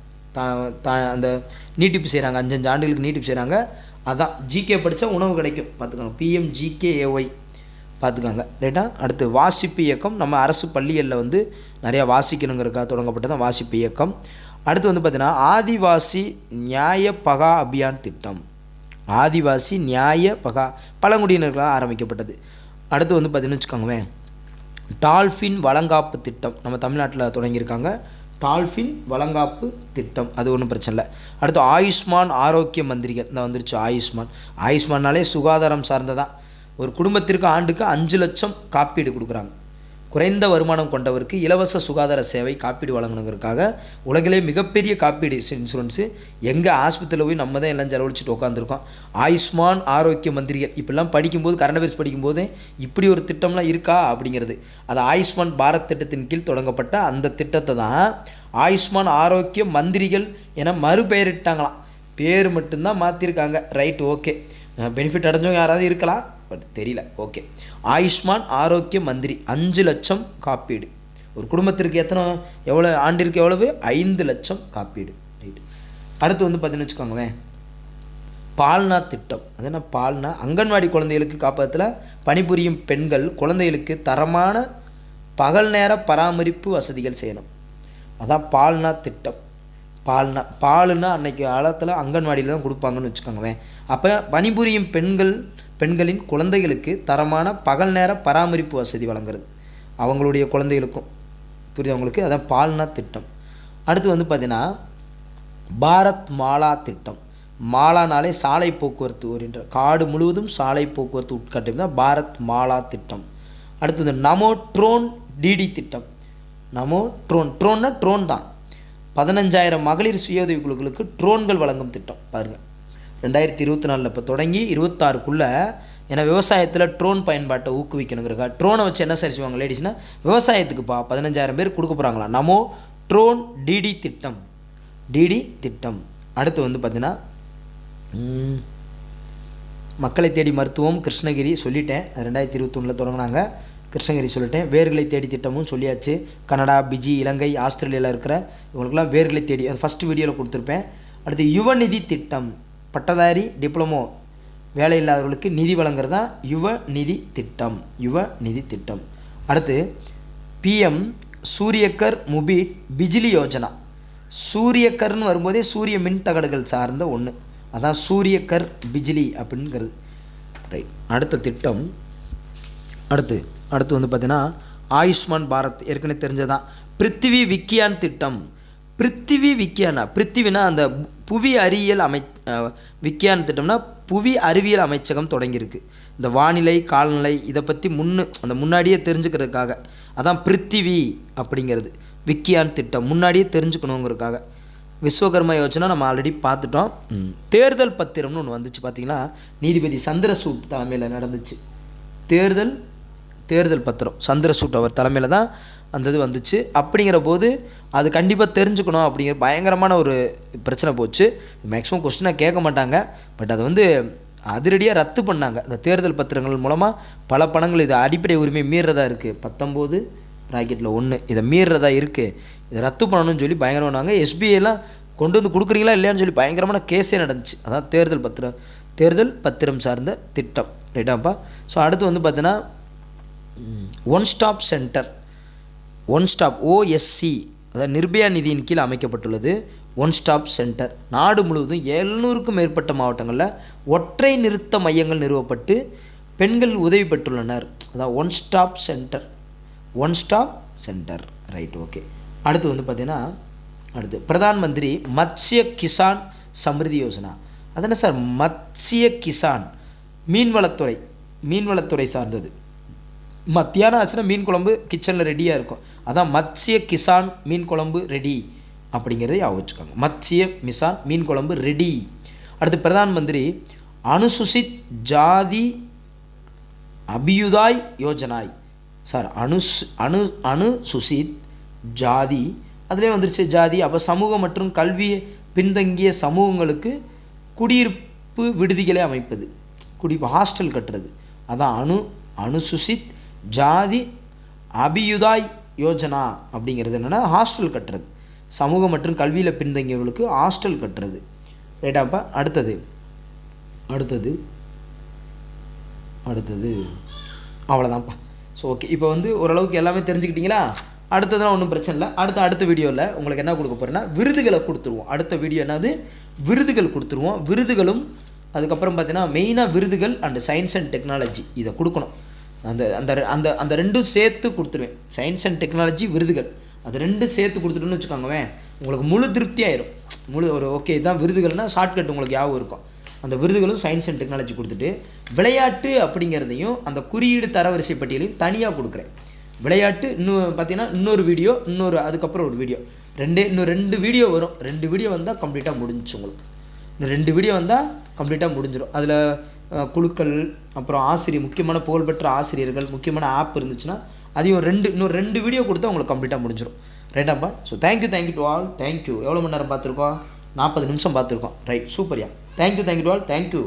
அந்த நீட்டிப்பு செய்கிறாங்க, 5 ஆண்டுகளுக்கு நீட்டிப்பு செய்கிறாங்க. அதான் ஜிகே படித்தா உணவு கிடைக்கும், பார்த்துக்கோங்க. PMGKAY பார்த்துக்காங்க. ரைட்டா. அடுத்து வாசிப்பு இயக்கம். நம்ம அரசு பள்ளிகளில் வந்து நிறையா வாசிக்கணுங்கிறதுக்காக தொடங்கப்பட்டதான் வாசிப்பு இயக்கம். அடுத்து வந்து பார்த்திங்கன்னா ஆதிவாசி நியாய பகா அபியான் திட்டம். ஆதிவாசி நியாய பகா பழங்குடியினர்களாக ஆரம்பிக்கப்பட்டது. அடுத்து வந்து பார்த்திங்கன்னு வச்சுக்கோங்க, டால்ஃபின் வளங்காப்பு திட்டம் நம்ம தமிழ்நாட்டில் தொடங்கியிருக்காங்க. டால்ஃபின் வளங்காப்பு திட்டம், அது ஒன்றும் பிரச்சனை இல்லை. அடுத்து ஆயுஷ்மான் ஆரோக்கிய மந்திரிகள். இந்த வந்துருச்சு ஆயுஷ்மான்னாலே சுகாதாரம் சார்ந்ததான். ஒரு குடும்பத்திற்கு ஆண்டுக்கு 5 லட்சம் காப்பீடு கொடுக்குறாங்க. குறைந்த வருமானம் கொண்டவருக்கு இலவச சுகாதார சேவை காப்பீடு வழங்கணுங்கிறதுக்காக உலகிலே மிகப்பெரிய காப்பீடு இன்சூரன்ஸு. எங்கே ஆஸ்பத்திரியில் போய் நம்ம தான் எல்லாம் செலவழிச்சிட்டு உட்காந்துருக்கோம். ஆயுஷ்மான் ஆரோக்கிய மந்திரிகள் இப்படிலாம் படிக்கும்போது, கரண்ட் அஃபேர்ஸ் படிக்கும்போது இப்படி ஒரு திட்டம்லாம் இருக்கா அப்படிங்கிறது. அது ஆயுஷ்மான் பாரத் திட்டத்தின் கீழ் தொடங்கப்பட்ட அந்த திட்டத்தை தான் ஆயுஷ்மான் ஆரோக்கிய மந்திரிகள் என மறுபெயரிட்டாங்களாம். பேர் மட்டும்தான் மாற்றிருக்காங்க. Right, okay. பெனிஃபிட் அடைஞ்சவங்க யாராவது இருக்கலாம், பட் தெரியல. ஓகே, ஆயுஷ்மான் ஆரோக்கிய மந்திரி 5 லட்சம் காப்பீடு. ஒரு குடும்பத்திற்கு எவ்வளோ ஆண்டிற்கு எவ்வளவு? 5 லட்சம் காப்பீடு. ரைட். அடுத்து வந்து பார்த்தீங்கன்னு வச்சுக்கோங்களேன், பால்னா திட்டம். அது என்ன பால்னா? அங்கன்வாடி குழந்தைகளுக்கு காப்பகத்தில் பணிபுரியும் பெண்கள் குழந்தைகளுக்கு தரமான பகல் நேர பராமரிப்பு வசதிகள் செய்யணும். அதான் பால்னா திட்டம். பாலுன்னா அன்றைக்கி காலத்தில் அங்கன்வாடியில் தான் கொடுப்பாங்கன்னு வச்சுக்கோங்களேன். அப்போ பணிபுரியும் பெண்களின் குழந்தைகளுக்கு தரமான பகல் நேர பராமரிப்பு வசதி வழங்குறது அவங்களுடைய குழந்தைகளுக்கும். புரியுது? அதான் பால்னா திட்டம். அடுத்து வந்து பார்த்திங்கன்னா பாரத் மாலா திட்டம். மாலானாலே சாலை போக்குவரத்து ஓரின்ற காடு முழுவதும் சாலை போக்குவரத்து உட்கட்டம் தான் பாரத் மாலா திட்டம். அடுத்தது நமோ ட்ரோன் டிடி திட்டம். நமோ ட்ரோன்னா ட்ரோன் தான். 15,000 மகளிர் சுய உதவி குழுக்களுக்கு ட்ரோன்கள் வழங்கும் திட்டம். பாருங்கள், 2024 இப்போ தொடங்கி 26க்குள்ளே. ஏன்னா விவசாயத்தில் ட்ரோன் பயன்பாட்டை ஊக்குவிக்கணுங்கிறக்கா. ட்ரோனை வச்சு என்ன சரி செய்வாங்க லேடிஸ்னால், விவசாயத்துக்குப்பா 15,000 பேர் கொடுக்க போகிறாங்களா. நமோ ட்ரோன் டிடி திட்டம். அடுத்து வந்து பார்த்திங்கன்னா மக்களை தேடி மருத்துவம் கிருஷ்ணகிரி சொல்லிட்டேன். 2021 தொடங்கினாங்க. கிருஷ்ணகிரி சொல்லிட்டேன். வேர்களை தேடி திட்டமும் சொல்லியாச்சு. கனடா, பிஜி, இலங்கை, ஆஸ்திரேலியாவில் இருக்கிற இவங்களுக்கெல்லாம் வேர்களை தேடி அது ஃபஸ்ட்டு வீடியோவில் கொடுத்துருப்பேன். அடுத்து யுவ நிதி திட்டம். பட்டதாரி டிப்ளமோ வேலை இல்லாதவர்களுக்கு நிதி வழங்குறது தான் யுவ நிதி திட்டம். அடுத்து பிஎம் சூரியகர் முபீட் பிஜிலி யோஜனா. சூரியகர்னு வரும்போதே சூரிய மின் தகடுகள் சார்ந்த ஒன்று. அதான் சூரியகர் பிஜிலி அப்படிங்கிறது. ரைட். அடுத்த திட்டம் அடுத்து வந்து பார்த்திங்கன்னா ஆயுஷ்மான் பாரத் ஏற்கனவே தெரிஞ்சதான். பிருத்திவி விக்கியான் திட்டம். பிருத்திவினா அந்த புவி அறிவியல் விக்கியான் திட்டம்னா புவி அறிவியல் அமைச்சகம் தொடங்கியிருக்கு. இந்த வானிலை காலநிலை இதை பற்றி முன்னாடியே தெரிஞ்சுக்கிறதுக்காக. அதான் பிருத்திவி அப்படிங்கிறது விக்கியான் திட்டம். முன்னாடியே தெரிஞ்சுக்கணுங்கிறதுக்காக. விஸ்வகர்மா யோஜனா நம்ம ஆல்ரெடி பார்த்துட்டோம். தேர்தல் பத்திரம்னு ஒன்று வந்துச்சு. பார்த்திங்கன்னா நீதிபதி சந்திரசூட் தலைமையில் நடந்துச்சு. தேர்தல் பத்திரம் சந்திரசூட் அவர் தலைமையில் தான் அந்த இது வந்துச்சு. அப்படிங்கிற போது அது கண்டிப்பாக தெரிஞ்சுக்கணும் அப்படிங்கிற பயங்கரமான ஒரு பிரச்சனை போச்சு. மேக்ஸிமம் கொஸ்டினாக கேட்க மாட்டாங்க, பட் அதை வந்து அதிரடியாக ரத்து பண்ணாங்க. அந்த தேர்தல் பத்திரங்கள் மூலமாக பல பணங்கள் இது அடிப்படை உரிமை மீறதா இருக்குது. 19(1) இதை மீறதா இருக்குது. இதை ரத்து பண்ணணும்னு சொல்லி பயங்கரம் பண்ணாங்க. எஸ்பிஐலாம் கொண்டு வந்து கொடுக்குறீங்களா இல்லையான்னு சொல்லி பயங்கரமான கேஸே நடந்துச்சு. அதான் தேர்தல் பத்திரம் சார்ந்த திட்டம். ரைட்டாப்பா. ஸோ அடுத்து வந்து பார்த்தீங்கன்னா ஒன் ஸ்டாப் சென்டர். OSC அதாவது நிர்பயா நிதியின் கீழ் அமைக்கப்பட்டுள்ளது ஒன் ஸ்டாப் சென்டர். நாடு முழுவதும் 700க்கும் மேற்பட்ட மாவட்டங்களில் ஒற்றை நிறுத்த மையங்கள் நிறுவப்பட்டு பெண்கள் உதவி பெற்றுள்ளனர். அதான் one stop centre. Right, okay. அடுத்து வந்து பார்த்திங்கன்னா பிரதான் மந்திரி மத்ஸ்ய கிசான் சம்ரிதி யோஜனா. அது என்ன சார்? மத்ஸ்ய கிசான் மீன்வளத்துறை சார்ந்தது. மத்தியானம் ஆச்சுன்னா மீன் குழம்பு கிச்சனில் ரெடியாக இருக்கும். அதான் மத்ஸ்ய கிசான் மீன் குழம்பு ரெடி அப்படிங்கிறத ஞாபகம் வச்சுக்கோங்க. மத்ஸ்ய கிசான் மீன் குழம்பு ரெடி. அடுத்து பிரதான் மந்திரி அனுசூசித் ஜாதி அபியுதாய் யோஜனாய். சார் அனுசூசித் ஜாதி அதிலே வந்துருச்சு ஜாதி. அப்போ சமூகம் மற்றும் கல்வி பின்தங்கிய சமூகங்களுக்கு குடியிருப்பு விடுதிகளை அமைப்பது, ஹாஸ்டல் கட்டுறது. அதான் அனுசூசித் ஜாதி அபியுதாய் யோஜனா அப்படிங்கிறது என்னென்னா ஹாஸ்டல் கட்டுறது. சமூகம் மற்றும் கல்வியில் பின்தங்கியவர்களுக்கு ஹாஸ்டல் கட்டுறது. ரைட்டாப்பா. அடுத்தது அவ்வளோதான்ப்பா. ஸோ ஓகே, இப்போ வந்து ஓரளவுக்கு எல்லாமே தெரிஞ்சுக்கிட்டீங்களா? அடுத்ததுலாம் ஒன்றும் பிரச்சனை இல்லை. அடுத்த வீடியோவில் உங்களுக்கு என்ன கொடுக்க போகிறேன்னா விருதுகளை கொடுத்துருவோம். அடுத்த வீடியோ என்னது? விருதுகள் கொடுத்துருவோம். விருதுகளும் அதுக்கப்புறம் பார்த்தீங்கன்னா மெயினாக விருதுகள் அண்ட் சயின்ஸ் அண்ட் டெக்னாலஜி இதை கொடுக்கணும். அந்த ரெண்டும் சேர்த்து கொடுத்துருவேன். சயின்ஸ் அண்ட் டெக்னாலஜி விருதுகள் அது ரெண்டும் சேர்த்து கொடுத்துட்டோன்னு வச்சுக்கோங்கவேன், உங்களுக்கு முழு திருப்தி ஆயிரும். ஓகே இதுதான் விருதுகள்னால் ஷார்ட்கட் உங்களுக்கு ஞாபகம் இருக்கும். அந்த விருதுகளும் சயின்ஸ் அண்ட் டெக்னாலஜி கொடுத்துட்டு விளையாட்டு அப்படிங்கிறதையும் அந்த குறியீடு தரவரிசை பட்டியலையும் தனியாக கொடுக்குறேன். விளையாட்டு இன்னும் பார்த்தீங்கன்னா இன்னொரு வீடியோ, அதுக்கப்புறம் ஒரு வீடியோ, இன்னும் 2 வீடியோ வரும். 2 வீடியோ வந்தால் கம்ப்ளீட்டாக முடிஞ்சிச்சு உங்களுக்கு. இன்னும் 2 வீடியோ வந்தால் கம்ப்ளீட்டாக முடிஞ்சிடும். அதில் குழுக்கள், அப்புறம் முக்கியமான புகழ்பெற்ற ஆசிரியர்கள், முக்கியமான ஆப் இருந்துச்சுன்னா அதையும் இன்னும் 2 வீடியோ கொடுத்தா உங்களுக்கு கம்ப்ளீட்டாக முடிஞ்சிடும். ரைட்டாப்பா? So thank you to all. Thank you. எவ்வளோ மணி நேரம் பார்த்துருக்கோம்? 40 நிமிஷம் பார்த்துருக்கோம். ரைட், சூப்பர்யா. Thank you to all. தேங்க்யூ.